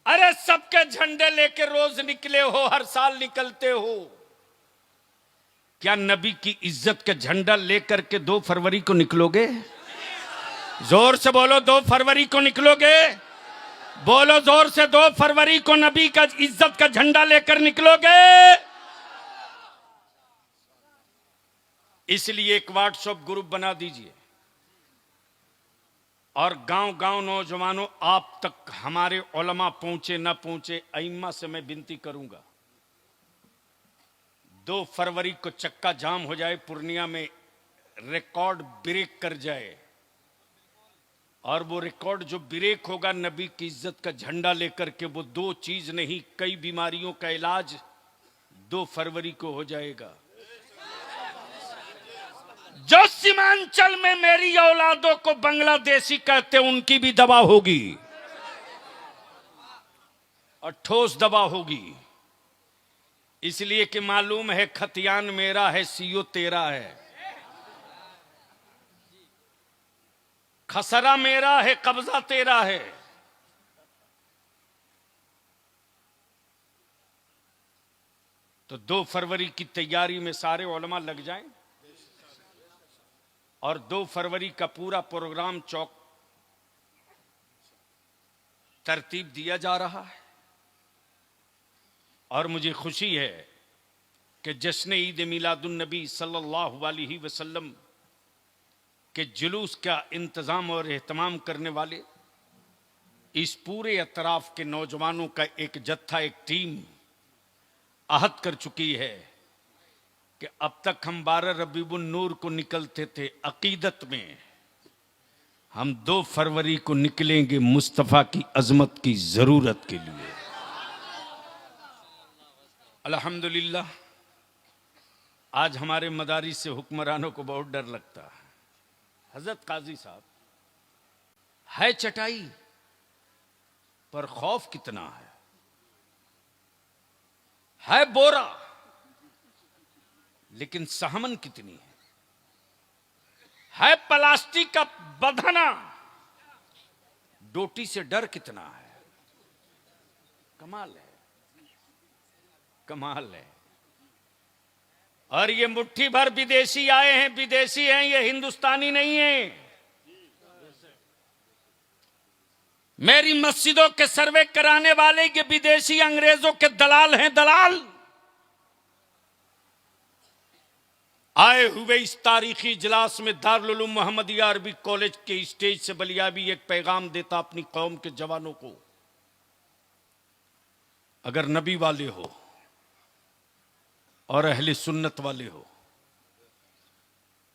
अरे सबके झंडे लेके रोज निकले हो, हर साल निकलते हो, क्या नबी की इज्जत का झंडा लेकर के 2 फरवरी को निकलोगे? जोर से बोलो 2 फरवरी को निकलोगे? बोलो जोर से 2 फरवरी को नबी का इज्जत का झंडा लेकर निकलोगे? इसलिए एक व्हाट्सएप ग्रुप बना दीजिए और गांव-गांव नौजवानों आप तक हमारे उलमा पहुंचे ना पहुंचे, अइम्मा से मैं विनती करूंगा 2 फरवरी को चक्का जाम हो जाए, पूर्णिया में रिकॉर्ड ब्रेक कर जाए, और वो रिकॉर्ड जो ब्रेक होगा नबी की इज्जत का झंडा लेकर के, वो 2 चीज नहीं कई बीमारियों का इलाज 2 फरवरी को हो जाएगा। जो सीमांचल में मेरी औलादों को बांग्लादेशी कहते उनकी भी दवा होगी और ठोस दवा होगी। इसलिए कि मालूम है खतियान मेरा है, सीओ तेरा है, खसरा मेरा है, कब्जा तेरा है। तो 2 फरवरी की तैयारी में सारे उलमा लग जाएं और 2 फरवरी का पूरा प्रोग्राम चौक तरतीब दिया जा रहा है। और मुझे खुशी है कि जश्न ईद मिलादुन नबी सल्लल्लाहु अलैहि वसल्लम के जुलूस का इंतजाम और एहतमाम करने वाले इस पूरे अतराफ के नौजवानों का एक जत्था, एक टीम आहद कर चुकी है कि अब तक हम 12 रबीउन नूर को निकलते थे अकीदत में, हम 2 फरवरी को निकलेंगे मुस्तफा की अजमत की जरूरत के लिए। अल्हम्दुलिल्लाह आज हमारे मदारिस से हुक्मरानों को बहुत डर लगता है। हजरत काजी साहब है चटाई पर खौफ कितना है बोरा लेकिन सहमन कितनी है प्लास्टिक का बंधना, डोटी से डर कितना है। कमाल है, कमाल है। और ये मुट्ठी भर विदेशी आए हैं, विदेशी हैं, ये हिंदुस्तानी नहीं है। मेरी मस्जिदों के सर्वे कराने वाले ये विदेशी अंग्रेजों के दलाल हैं, दलाल। आए हुए इस तारीखी इजलास में दारुल उलूम मोहम्मदिया अरबी कॉलेज के स्टेज से बलिया भी एक पैगाम देता अपनी कौम के जवानों को, अगर नबी वाले हो और अहले सुन्नत वाले हो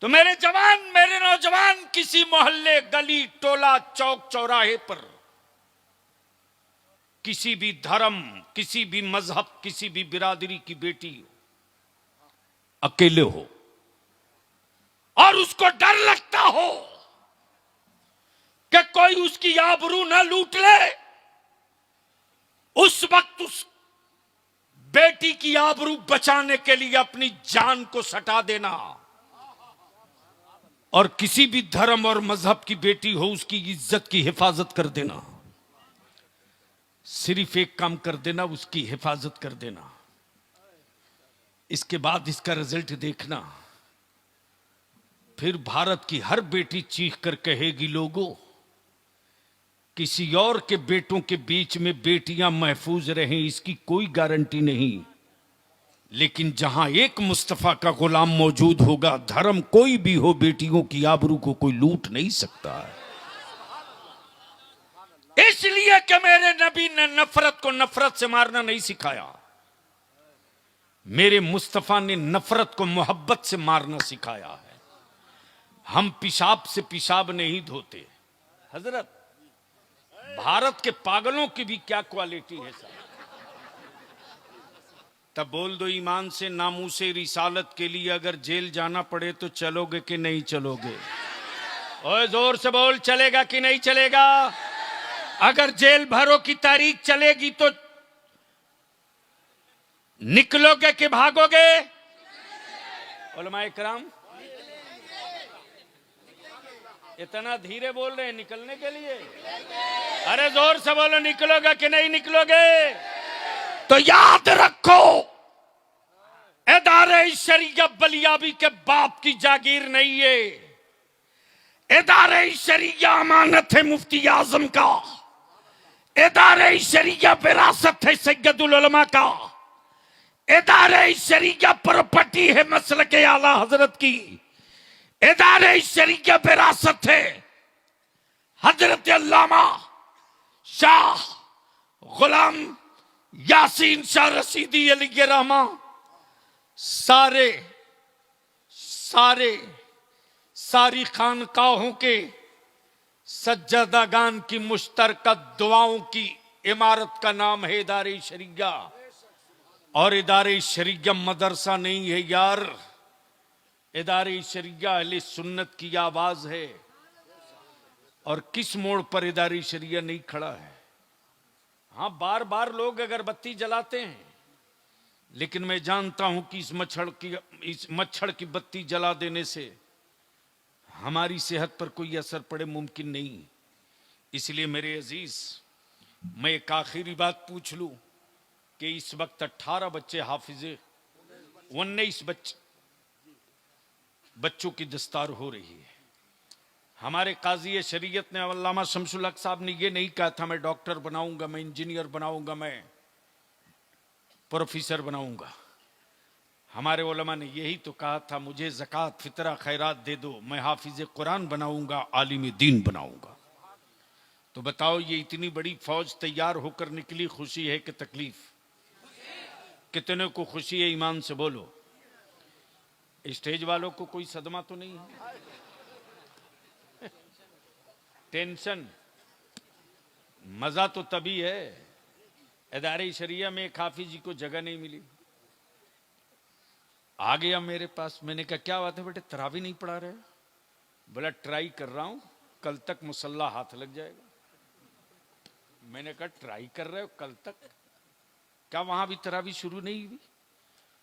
तो मेरे जवान, मेरे नौजवान किसी मोहल्ले, गली, टोला, चौक, चौराहे पर किसी भी धर्म, किसी भी मजहब, किसी भी बिरादरी की बेटी अकेले हो और उसको डर लगता हो कि कोई उसकी आबरू ना लूट ले, उस वक्त उस बेटी की आबरू बचाने के लिए अपनी जान को सटा देना। और किसी भी धर्म और मजहब की बेटी हो उसकी इज्जत की हिफाजत कर देना। सिर्फ एक काम कर देना, उसकी हिफाजत कर देना। इसके बाद इसका रिजल्ट देखना। फिर भारत की हर बेटी चीख कर कहेगी, लोगों किसी और के बेटों के बीच में बेटियां महफूज रहें इसकी कोई गारंटी नहीं, लेकिन जहां एक मुस्तफा का गुलाम मौजूद होगा, धर्म कोई भी हो, बेटियों की आबरू को कोई लूट नहीं सकता है। इसलिए कि मेरे नबी ने नफरत को नफरत से मारना नहीं सिखाया, मेरे मुस्तफा ने नफरत को मोहब्बत से मारना सिखाया है। हम पेशाब से पेशाब नहीं धोते। हजरत, भारत के पागलों की भी क्या क्वालिटी है साहब। तब बोल दो ईमान से, नामूसे रिसालत के लिए अगर जेल जाना पड़े तो चलोगे कि नहीं चलोगे? ओए जोर से बोल, चलेगा कि नहीं चलेगा? अगर जेल भरो की तारीख चलेगी तो निकलोगे कि भागोगे? उलमाए किराम इतना धीरे बोल रहे हैं निकलने के लिए। अरे जोर से बोलो, निकलोगे कि नहीं निकलोगे? तो याद रखो, इदारे शरिया बलियाबी के बाप की जागीर नहीं है। इदारे शरिया अमानत है मुफ्ती आजम का। इदारे शरिया विरासत है सैयदुल उलमा का। इदारे शरिया प्रॉपर्टी है मसलक आला हजरत की। इदारे शरिया विरासत है हजरत अल्लामा शाह गुलाम यासीन शाह रशीदी अलैहि रहमा। सारी खानकाहों के सज्जदागान की मुश्तरका दुआओं की इमारत का नाम है इदारे शरिया। और इदारे शरिया मदरसा नहीं है यार, इदारे शरिया अहले सुन्नत की आवाज है। और किस मोड़ पर इदारे शरिया नहीं खड़ा है? हाँ, बार बार लोग अगरबत्ती जलाते हैं, लेकिन मैं जानता हूं कि इस मच्छर की बत्ती जला देने से हमारी सेहत पर कोई असर पड़े मुमकिन नहीं। इसलिए मेरे अजीज, मैं एक आखिरी बात पूछ लूं कि इस वक्त 18 बच्चे हाफिजे, 19 बच्चों की दस्तार हो रही है। हमारे काजी शरीयत ने अल्लामा शमसुल हक साहब ने यह नहीं कहा था मैं डॉक्टर बनाऊंगा, मैं इंजीनियर बनाऊंगा, मैं प्रोफेसर बनाऊंगा। हमारे उलमा ने यही तो कहा था, मुझे ज़कात फितरा खैरात दे दो, मैं हाफिज कुरान बनाऊंगा, आलिम दीन बनाऊंगा। तो बताओ, ये इतनी बड़ी फौज तैयार होकर निकली, खुशी है कि तकलीफ? कितने को खुशी है? ईमान से बोलो। स्टेज वालों को कोई सदमा तो नहीं है? टेंशन? मजा तो तभी है, इदारे शरिया में एक हाफिज जी को जगह नहीं मिली। आ गया मेरे पास, मैंने कहा क्या बात है बेटे, तरावी नहीं पढ़ा रहे? बोला ट्राई कर रहा हूं, कल तक मुसल्ला हाथ लग जाएगा। मैंने कहा ट्राई कर रहे हो कल तक? क्या वहां भी तरावी शुरू नहीं हुई?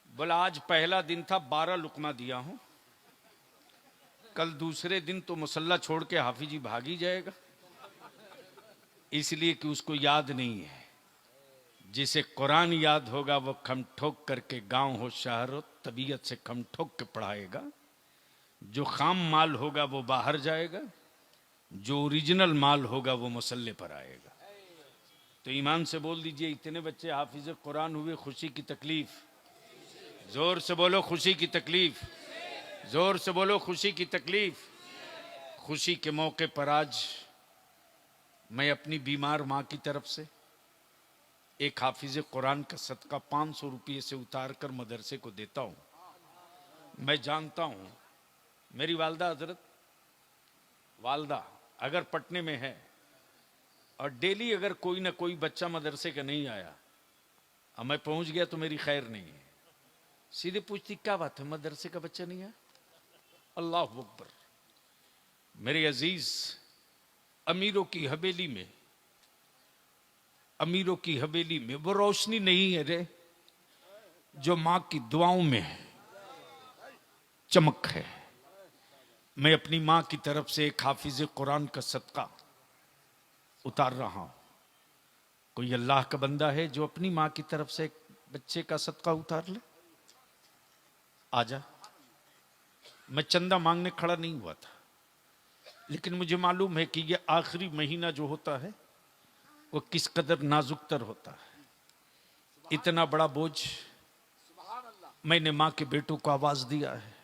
बोला आज पहला दिन था, 12 लुकमा दिया हूं, कल दूसरे दिन तो मुसल्ला छोड़ के हाफिजी भाग ही जाएगा। इसलिए कि उसको याद नहीं है। जिसे कुरान याद होगा वो खम ठोक करके, गांव हो शहर हो, तबीयत से खम ठोक के पढ़ाएगा। जो खाम माल होगा वो बाहर जाएगा, जो ओरिजिनल माल होगा वो मुसल्ले पर आएगा। तो ईमान से बोल दीजिए, इतने बच्चे हाफिज कुरान हुए, खुशी की तकलीफ? जोर से बोलो, खुशी की तकलीफ? जोर से बोलो, खुशी की तकलीफ? खुशी के मौके पर आज मैं अपनी बीमार मां की तरफ से एक हाफिज कुरान का सदका 500 रुपये से उतार कर मदरसे को देता हूं। मैं जानता हूं मेरी वालदा हजरत, वालदा अगर पटने में है और डेली अगर कोई ना कोई बच्चा मदरसे का नहीं आया और मैं पहुंच गया तो मेरी खैर नहीं है। सीधे पूछती क्या बात है, मदरसे का बच्चा नहीं आया? अल्लाह अकबर। मेरे अजीज, अमीरों की हवेली में, अमीरों की हवेली में वो रोशनी नहीं है रे जो मां की दुआओं में चमक है। मैं अपनी मां की तरफ से एक हाफिज कुरान का सदका उतार रहा हूं। कोई अल्लाह का बंदा है जो अपनी मां की तरफ से एक बच्चे का सदका उतार ले? आजा। मैं चंदा मांगने खड़ा नहीं हुआ था, लेकिन मुझे मालूम है कि यह आखिरी महीना जो होता है वो किस कदर नाजुकतर होता है। इतना बड़ा बोझ मैंने मां के बेटों को आवाज दिया है,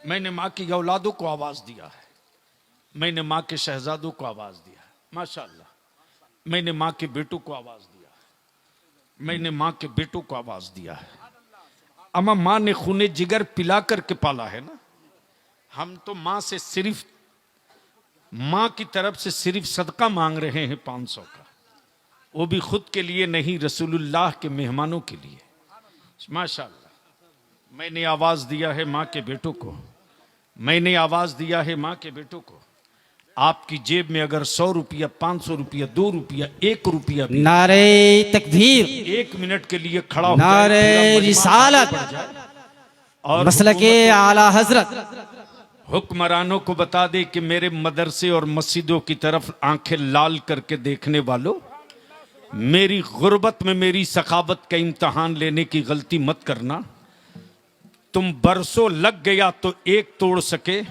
मैंने मां की औलादों को आवाज दिया है, मैंने मां के शहजादों को आवाज दिया है। माशाअल्लाह, मैंने मां के बेटों को आवाज दिया है, मैंने मां के बेटों को आवाज दिया है। अमा मां ने खूने जिगर पिला करके पाला है ना। हम तो मां से सिर्फ, मां की तरफ से सिर्फ सदका मांग रहे हैं 500 का, वो भी खुद के लिए नहीं, रसूलुल्लाह के मेहमानों के लिए। माशाअल्लाह, मैंने आवाज दिया है मां के बेटों को, मैंने आवाज दिया है मां के बेटों को। आपकी जेब में अगर 100 रुपया, 500 रुपया, 2 रुपया, 1 रुपया भी नारे तकबीर, 1 मिनट के लिए खड़ा हो नारे जाए, रिसालत और मसलके आला हजरत, हुक्मरानों को बता दे कि मेरे मदरसे और मस्जिदों की तरफ आंखें लाल करके देखने वालों, मेरी गुर्बत में मेरी सखावत का इम्तहान लेने की गलती मत करना। तुम बरसों लग गया तो एक तोड़ सके,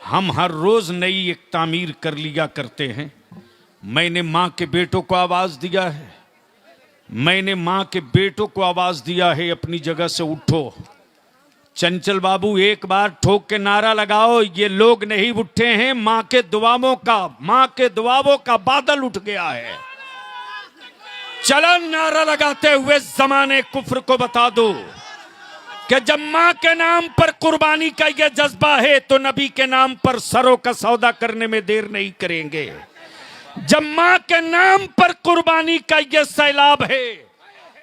हम हर रोज नई एक तामीर कर लिया करते हैं। मैंने मां के बेटों को आवाज दिया है, मैंने मां के बेटों को आवाज दिया है, अपनी जगह से उठो। चंचल बाबू एक बार ठोक के नारा लगाओ, ये लोग नहीं उठे हैं, मां के दुआओं का, मां के दुआओं का बादल उठ गया है। चलो नारा लगाते हुए जमाने कुफ्र को बता दो कि जब मां के नाम पर कुर्बानी का यह जज्बा है तो नबी के नाम पर सरों का सौदा करने में देर नहीं करेंगे। जब मां के नाम पर कुर्बानी का यह सैलाब है,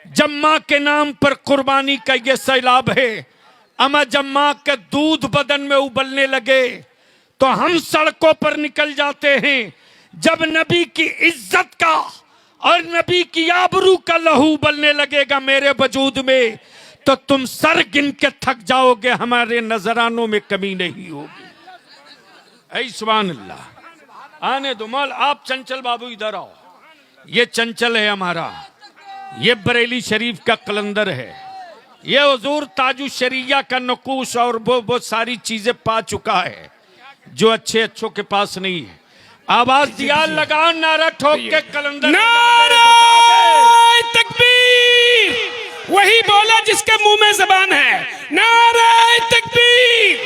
जब मां के नाम पर कुर्बानी का यह सैलाब है, अमा जब मां के दूध बदन में उबलने लगे तो हम सड़कों पर निकल जाते हैं। जब नबी की इज्जत का और नबी की आबरू का लहू उबलने लगेगा मेरे वजूद में, तो तुम सर गिन के थक जाओगे, हमारे नजरानों में कमी नहीं होगी। ऐ सुभान अल्लाह। आने दो मौल, आप चंचल बाबू इधर आओ। ये चंचल है हमारा, ये बरेली शरीफ का कलंदर है, ये हुजूर ताजु शरिया का नकूश और वो सारी चीजें पा चुका है जो अच्छे अच्छों के पास नहीं है। आवाज दिया, लगाओ नारा ठोक के कलंदर। नारा तकबीर, वही बोला जिसके मुंह में जबान है। नारा तकबीर,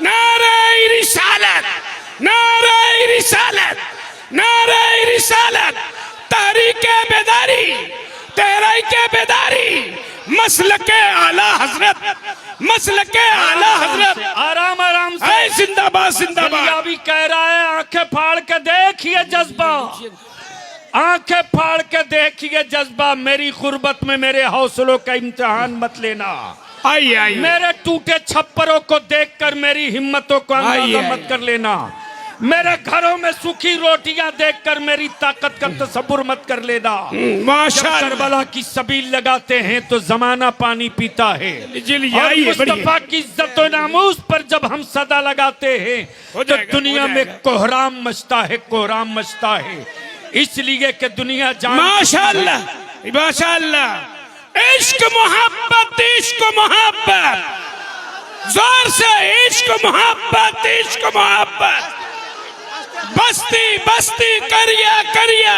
नारा रिसालत, नारा रिसालत, नारा रिसालत, तहरीके बेदारी, तहरीके बेदारी, मसलके आला हजरत, मसलके आला हजरत। आराम आराम से। जिंदाबाद जिंदाबाद। भी कह रहा है आंखें फाड़ के देखिए जज्बा, आंखें फाड़ के देखिए जज्बा। मेरी गुर्बत में मेरे हौसलों का इम्तिहान मत लेना। आइए आइए, मेरे टूटे छप्परों को देखकर मेरी हिम्मतों को अंदाजा मत कर लेना। मेरे घरों में सूखी रोटियां देखकर मेरी ताकत का तसव्वुर मत कर लेना। माशाअल्लाह। जब करबला की सबील लगाते हैं तो जमाना पानी पीता है, और मुस्तफा की इज्जत और नामूस पर जब हम सदा लगाते हैं तो दुनिया में कोहराम मचता है, कोहराम मचता है। इसलिए कि दुनिया जान। माशाअल्लाह माशाअल्लाह। इश्क मोहब्बत, इश्क मोहब्बत, जोर से इश्क मोहब्बत, इश्क मोहब्बत। बस्ती बस्ती करिया करिया,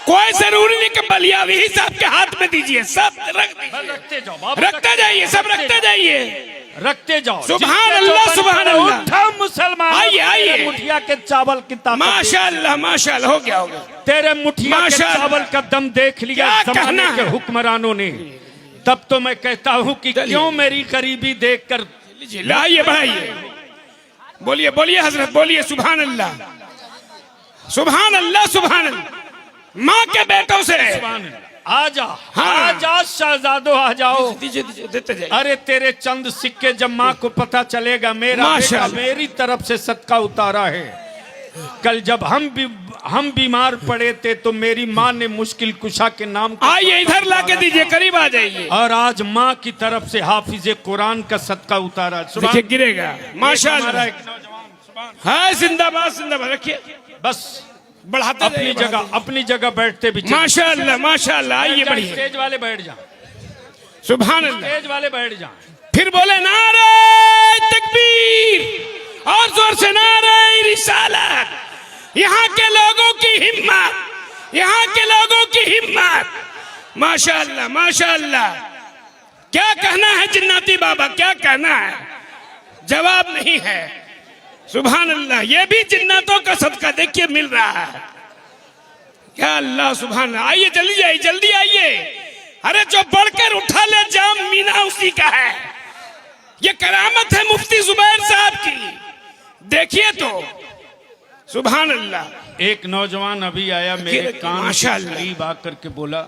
कोई जरूरी नहीं कि बलियावी साहब के हाथ में दीजिए, सब रखते जाओ, रखते जाइए, सब रखते जाइए, रखते जाओ। सुभान अल्लाह सुभान अल्लाह। उठा मुसलमान, आइए आइए। मुठिया के चावल की ताकत। माशाअल्लाह माशाअल्लाह, हो गया हो गया। तेरे मुठिया के चावल का दम देख लिया जमाने के हुक्मरानों ने। तब तो मैं कहता हूं कि क्यों मेरी गरीबी देखकर। लाइए बढ़ाइए, बोलिए बोलिए हजरत, बोलिए सुभान अल्लाह सुभान अल्लाह सुभान अल्लाह। माँ के बेटों से आजा, आजा शहजादो, आ जाओ। दीजिए दीजिए, देते जाइए। अरे तेरे चंद सिक्के जब माँ को पता चलेगा मेरा बेटा मेरी तरफ से सदका उतारा है, कल जब हम बीमार पड़े थे तो मेरी माँ ने मुश्किल कुशा के नाम आइए इधर लाके दीजिए, करीब आ जाइए। और आज माँ की तरफ से हाफिज कुरान का सदका उतारा। देखिए गिरेगा, माशाल्लाह। एक नौजवान हाँ जिंदाबाद जिंदाबाद, रखिए बस बढ़ाते अपनी जगह बैठते भी। माशाल्लाह माशाल्लाह। आइए बढ़िए, स्टेज वाले बैठ जाओ, सुभान अल्लाह। स्टेज वाले बैठ जाओ। फिर बोले नारे तकबीर, और जोर से नारे रिसालत। यहाँ के लोगों की हिम्मत, यहाँ के लोगों की हिम्मत, माशाल्लाह माशाल्लाह। क्या कहना है जिन्नाती बाबा, क्या कहना है? जवाब नहीं है। सुभान अल्लाह। ये भी जिन्नातों का सदका देखिए मिल रहा है। क्या अल्लाह सुभान अल्लाह। आइए जल्दी आइए, जल्दी आइए। अरे जो बढ़कर उठा ले जाम मीना उसी का है। ये करामत है मुफ्ती जुबैर साहब की, देखिए तो। सुभान अल्लाह। एक नौजवान अभी आया मेरे कान के करीब आकर के बोला,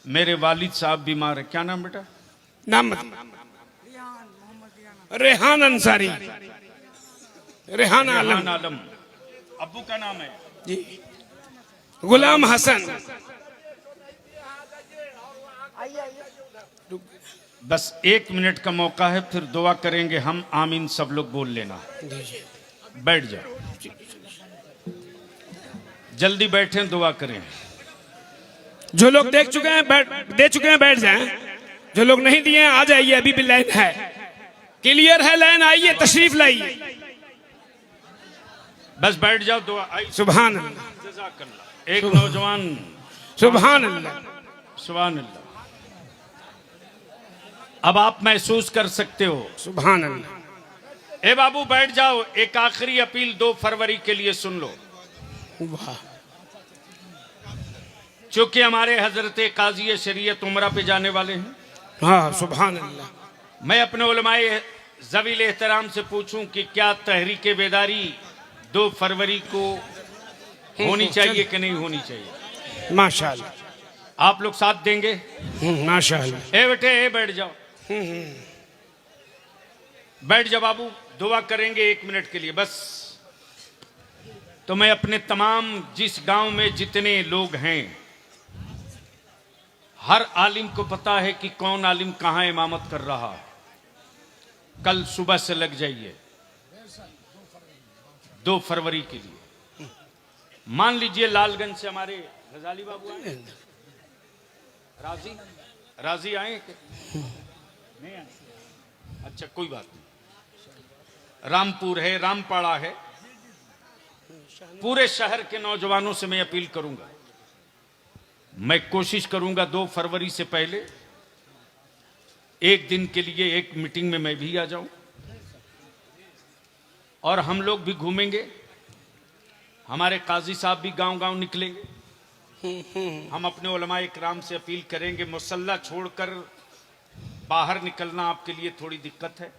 मेरे वालिद साहब बीमार है। क्या नाम बेटा? नाम रेहान अंसारी, रेहान आलम। अब्बू का नाम है जी गुलाम हसन। बस 1 मिनट का मौका है, फिर दुआ करेंगे हम। आमीन सब लोग बोल लेना। बैठ जाओ, जल्दी बैठें, दुआ करें। जो लोग देख चुके हैं दे चुके हैं बैठ जाएं। जो लोग नहीं दिए आ जाइए, अभी भी लाइन है, क्लियर है लाइन। आइए तशरीफ लाइए, बस बैठ जाओ, दुआ। सुभान अल्लाह। जज़ाकल्लाह। एक नौजवान, सुभान अल्लाह सुभान अल्लाह। अब आप महसूस कर सकते हो। सुभान अल्लाह। ए बाबू बैठ जाओ। एक आखिरी अपील 2 फरवरी के लिए सुन लो। वाह। चूंकि हमारे हजरत काजी शरीयत उमरा पे जाने वाले हैं, हाँ सुभान अल्लाह। मैं अपने उलमाए ज़वील एहतराम से पूछूं कि क्या तहरीक बेदारी 2 फरवरी को होनी चाहिए कि नहीं होनी चाहिए? माशाअल्लाह। आप लोग साथ देंगे? माशाअल्लाह। ए बेटे, ए बैठ जाओ, बैठ जाओ बाबू। दुआ करेंगे 1 मिनट के लिए बस। तो मैं अपने तमाम, जिस गांव में जितने लोग हैं, हर आलिम को पता है कि कौन आलिम कहां इमामत कर रहा। कल सुबह से लग जाइए 2 फरवरी के लिए। मान लीजिए लालगंज से हमारे गजाली बाबू आए, राजी आए कि नहीं आए? अच्छा कोई बात नहीं। रामपुर है, रामपाड़ा है। पूरे शहर के नौजवानों से मैं अपील करूंगा, मैं कोशिश करूंगा 2 फरवरी से पहले 1 दिन के लिए एक मीटिंग में मैं भी आ जाऊं, और हम लोग भी घूमेंगे। हमारे काजी साहब भी गांव-गांव निकलेंगे। हम अपने उलमाए इकराम से अपील करेंगे, मुसल्ला छोड़कर बाहर निकलना आपके लिए थोड़ी दिक्कत है,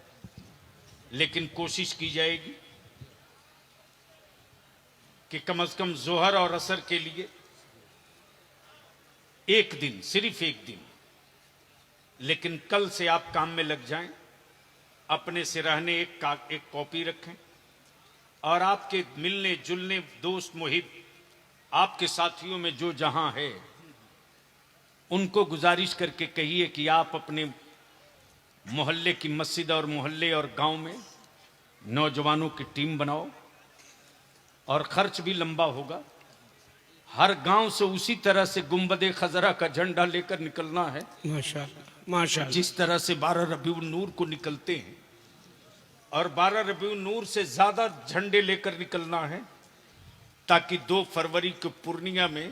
लेकिन कोशिश की जाएगी कि कम से कम जोहर और असर के लिए 1 दिन, सिर्फ 1 दिन। लेकिन कल से आप काम में लग जाएं, अपने सिरहने एक कॉपी रखें, और आपके मिलने जुलने दोस्त मुहिब, आपके साथियों में जो जहां है, उनको गुजारिश करके कहिए कि आप अपने मोहल्ले की मस्जिद और मोहल्ले और गांव में नौजवानों की टीम बनाओ, और खर्च भी लंबा होगा। हर गांव से उसी तरह से गुंबदे खजरा का झंडा लेकर निकलना है, माशाअल्लाह माशाअल्लाह। जिस तरह से 12 रबीउन नूर को निकलते हैं, और 12 रबीउन नूर से ज्यादा झंडे लेकर निकलना है, ताकि 2 फरवरी को पूर्णिया में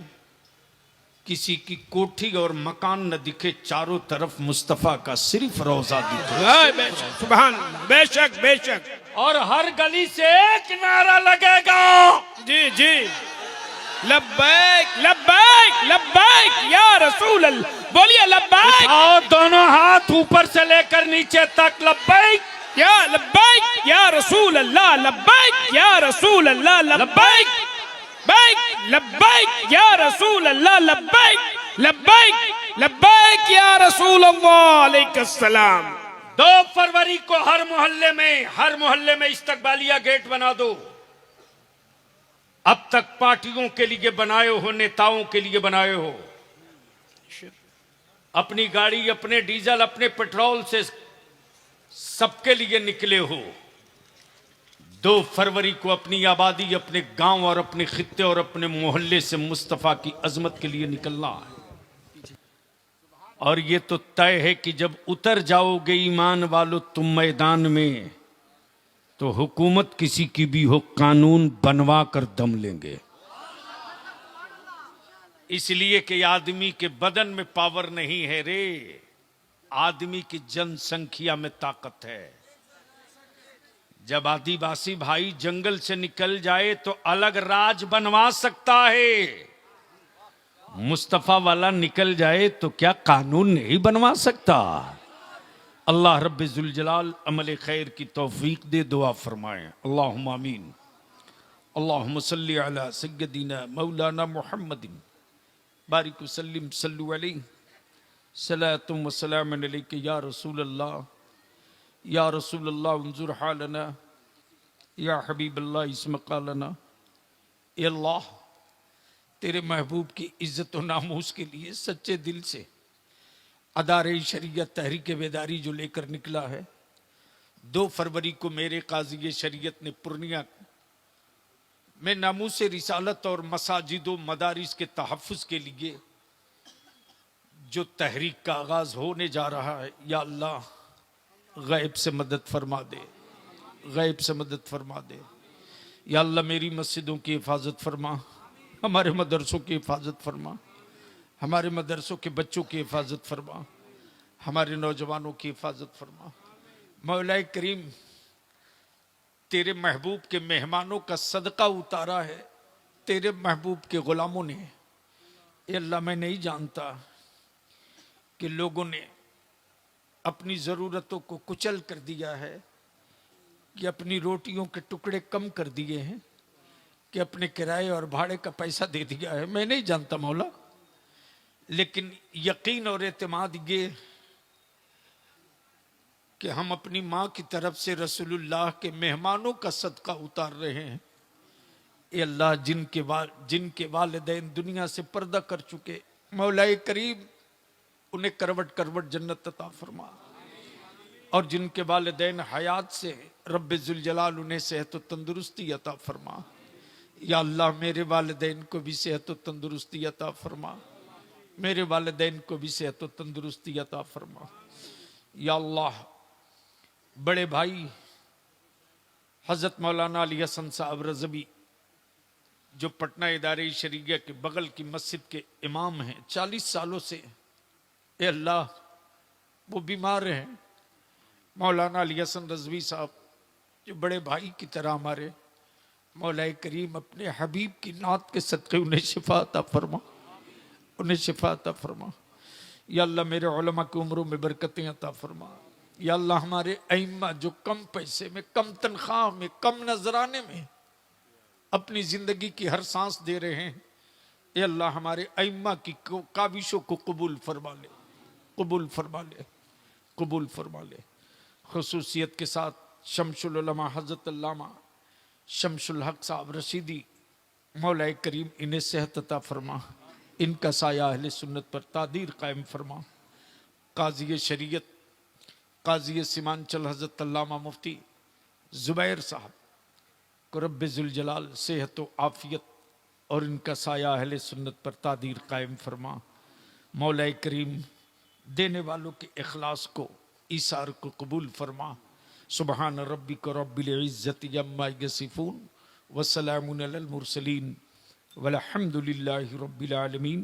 किसी की कोठी और मकान न दिखे, चारों तरफ मुस्तफा का सिर्फ रोजा दिखे। सुभान, बेशक बेशक। और हर गली से एक नारा लगेगा, जी जी, लब्बैक लब्बैक लब्बैक या रसूल अल्लाह। बोलिए लब्बैक। और दोनों हाथ ऊपर से लेकर नीचे तक, लब्बैक या रसूल अल्लाह, लब्बैक या रसूल अल्लाह, लब्बैक बैक लब्बैक या रसूल अल्लाह, लब्बैक लब्बैक लब्बैक या रसूल अल्लाह, अलैकुस्सलाम। 2 फरवरी को हर मोहल्ले में इस्तकबालिया गेट बना दो। अब तक पार्टियों के लिए बनाए हो, नेताओं के लिए बनाए हो, अपनी गाड़ी, अपने डीजल, अपने पेट्रोल से सबके लिए निकले हो। 2 फरवरी को अपनी आबादी, अपने गांव और अपने खित्ते और अपने मोहल्ले से मुस्तफा की अजमत के लिए निकलना है। और ये तो तय है कि जब उतर जाओगे ईमान वालों तुम मैदान में, तो हुकूमत किसी की भी हो, कानून बनवा कर दम लेंगे। इसलिए कि आदमी के बदन में पावर नहीं है रे, आदमी की जनसंख्या में ताकत है। जब आदिवासी भाई जंगल से निकल जाए तो अलग राज बनवा सकता है, मुस्तफा वाला निकल जाए तो क्या कानून नहीं बनवा सकता? अल्लाह रब्बे जुल जलाल अमल खैर की तौफीक दे, दुआ फरमाएं। अल्लाहुम्मा आमीन। अल्लाहुम्मा सल्ली अला सय्यदिना मौलाना मुहम्मदिन बारिक वसल्लिम सल्लु अलैहि सलातुम व सलामुन अलैका या रसूल अल्लाह, या रसूल अल्लाह उन्जुर हालना, या हबीब अल्लाह इसम कालना। ए अल्लाह, तेरे महबूब की इज्जत और नामूस के लिए सच्चे दिल से अदारे शरीयत तहरीक बेदारी जो लेकर निकला है, 2 फरवरी को मेरे काजी शरीयत ने पूर्णिया में नामूस रिसालत और मसाजिदों मदारिस के तहफ़्फ़ुज़ के लिए जो तहरीक का आगाज होने जा रहा है, या अल्लाह गैब से मदद फरमा दे, गैब से मदद फरमा दे। या अल्लाह मेरी मस्जिदों की हिफाजत फरमा, हमारे मदरसों की हिफाजत फरमा, हमारे मदरसों के बच्चों की हिफाजत फरमा, हमारे नौजवानों की हिफाजत फरमा। मौला करीम, तेरे महबूब के मेहमानों का सदका उतारा है तेरे महबूब के गुलामों ने। ये अल्लाह, मैं नहीं जानता कि लोगों ने अपनी ज़रूरतों को कुचल कर दिया है, कि अपनी रोटियों के टुकड़े कम कर दिए हैं, कि अपने किराए और भाड़े का पैसा दे दिया है। मैं नहीं जानता मौला, लेकिन यकीन और एतमाद ये कि हम अपनी माँ की तरफ से रसूलुल्लाह के मेहमानों का सदका उतार रहे हैं। ए अल्लाह, जिनके वालिदैन दुनिया से पर्दा कर चुके, मौलाए करीम उन्हें करवट करवट जन्नत अता फरमा, और जिनके वालिदैन हयात से रब्बे जुल जलाल उन्हें सेहत व तंदुरुस्ती अता फरमा। या अल्लाह, मेरे वालिदैन को भी सेहत व तंदुरुस्ती अता फरमा, मेरे वालिदैन को भी सेहत व तंदुरुस्ती अता फरमा। या अल्लाह, बड़े भाई हजरत मौलाना अली हसन साहब रज़वी जो पटना इदारे शरीया के बगल की मस्जिद के इमाम हैं 40 सालों से, ए अल्लाह वो बीमार हैं। मौलाना अली हसन रज़वी साहब जो बड़े भाई की तरह हमारे, मौलाए करीम अपने हबीब की नात के सदक़े उन्हें शिफा अता फरमा, उन्हें शिफा अता फरमा। या अल्लाह, मेरे उलमा की उम्रों में बरकतें अता फरमा। या अल्लाह, हमारे अइम्मा जो कम पैसे में, कम तनख्वाह में, कम नजराने में अपनी जिंदगी की हर सांस दे रहे हैं, ए अल्लाह, हमारे अइम्मा की काविशों को कबूल फरमा ले, कबूल फरमा ले, कबूल फरमा ले। खुसूसियत के साथ शमसुल उलमा हजरत अल्लामा शमसुल हक साहब रशीदी, मौलाए करीम इन्हें सेहत अता फरमा, इनका साया अहले सुन्नत पर तादीर कायम फरमा। काजी शरीयत काजी सीमांचल हजरत अल्लामा मुफ्ती जुबैर साहब को रब्बे जुल जलाल सेहत व आफियत और इनका साया अहले सुन्नत पर तादीर कायम फरमा। मौलाए करीम देने वालों के इखलास को, ईसार को कबूल फरमा। सुबहान रब्बिक रब्बिल इज्जति अम्मा यसिफून व सलामुन अलल मुरसलीन वल्हम्दुलिल्लाहि रब्बिल आलमीन।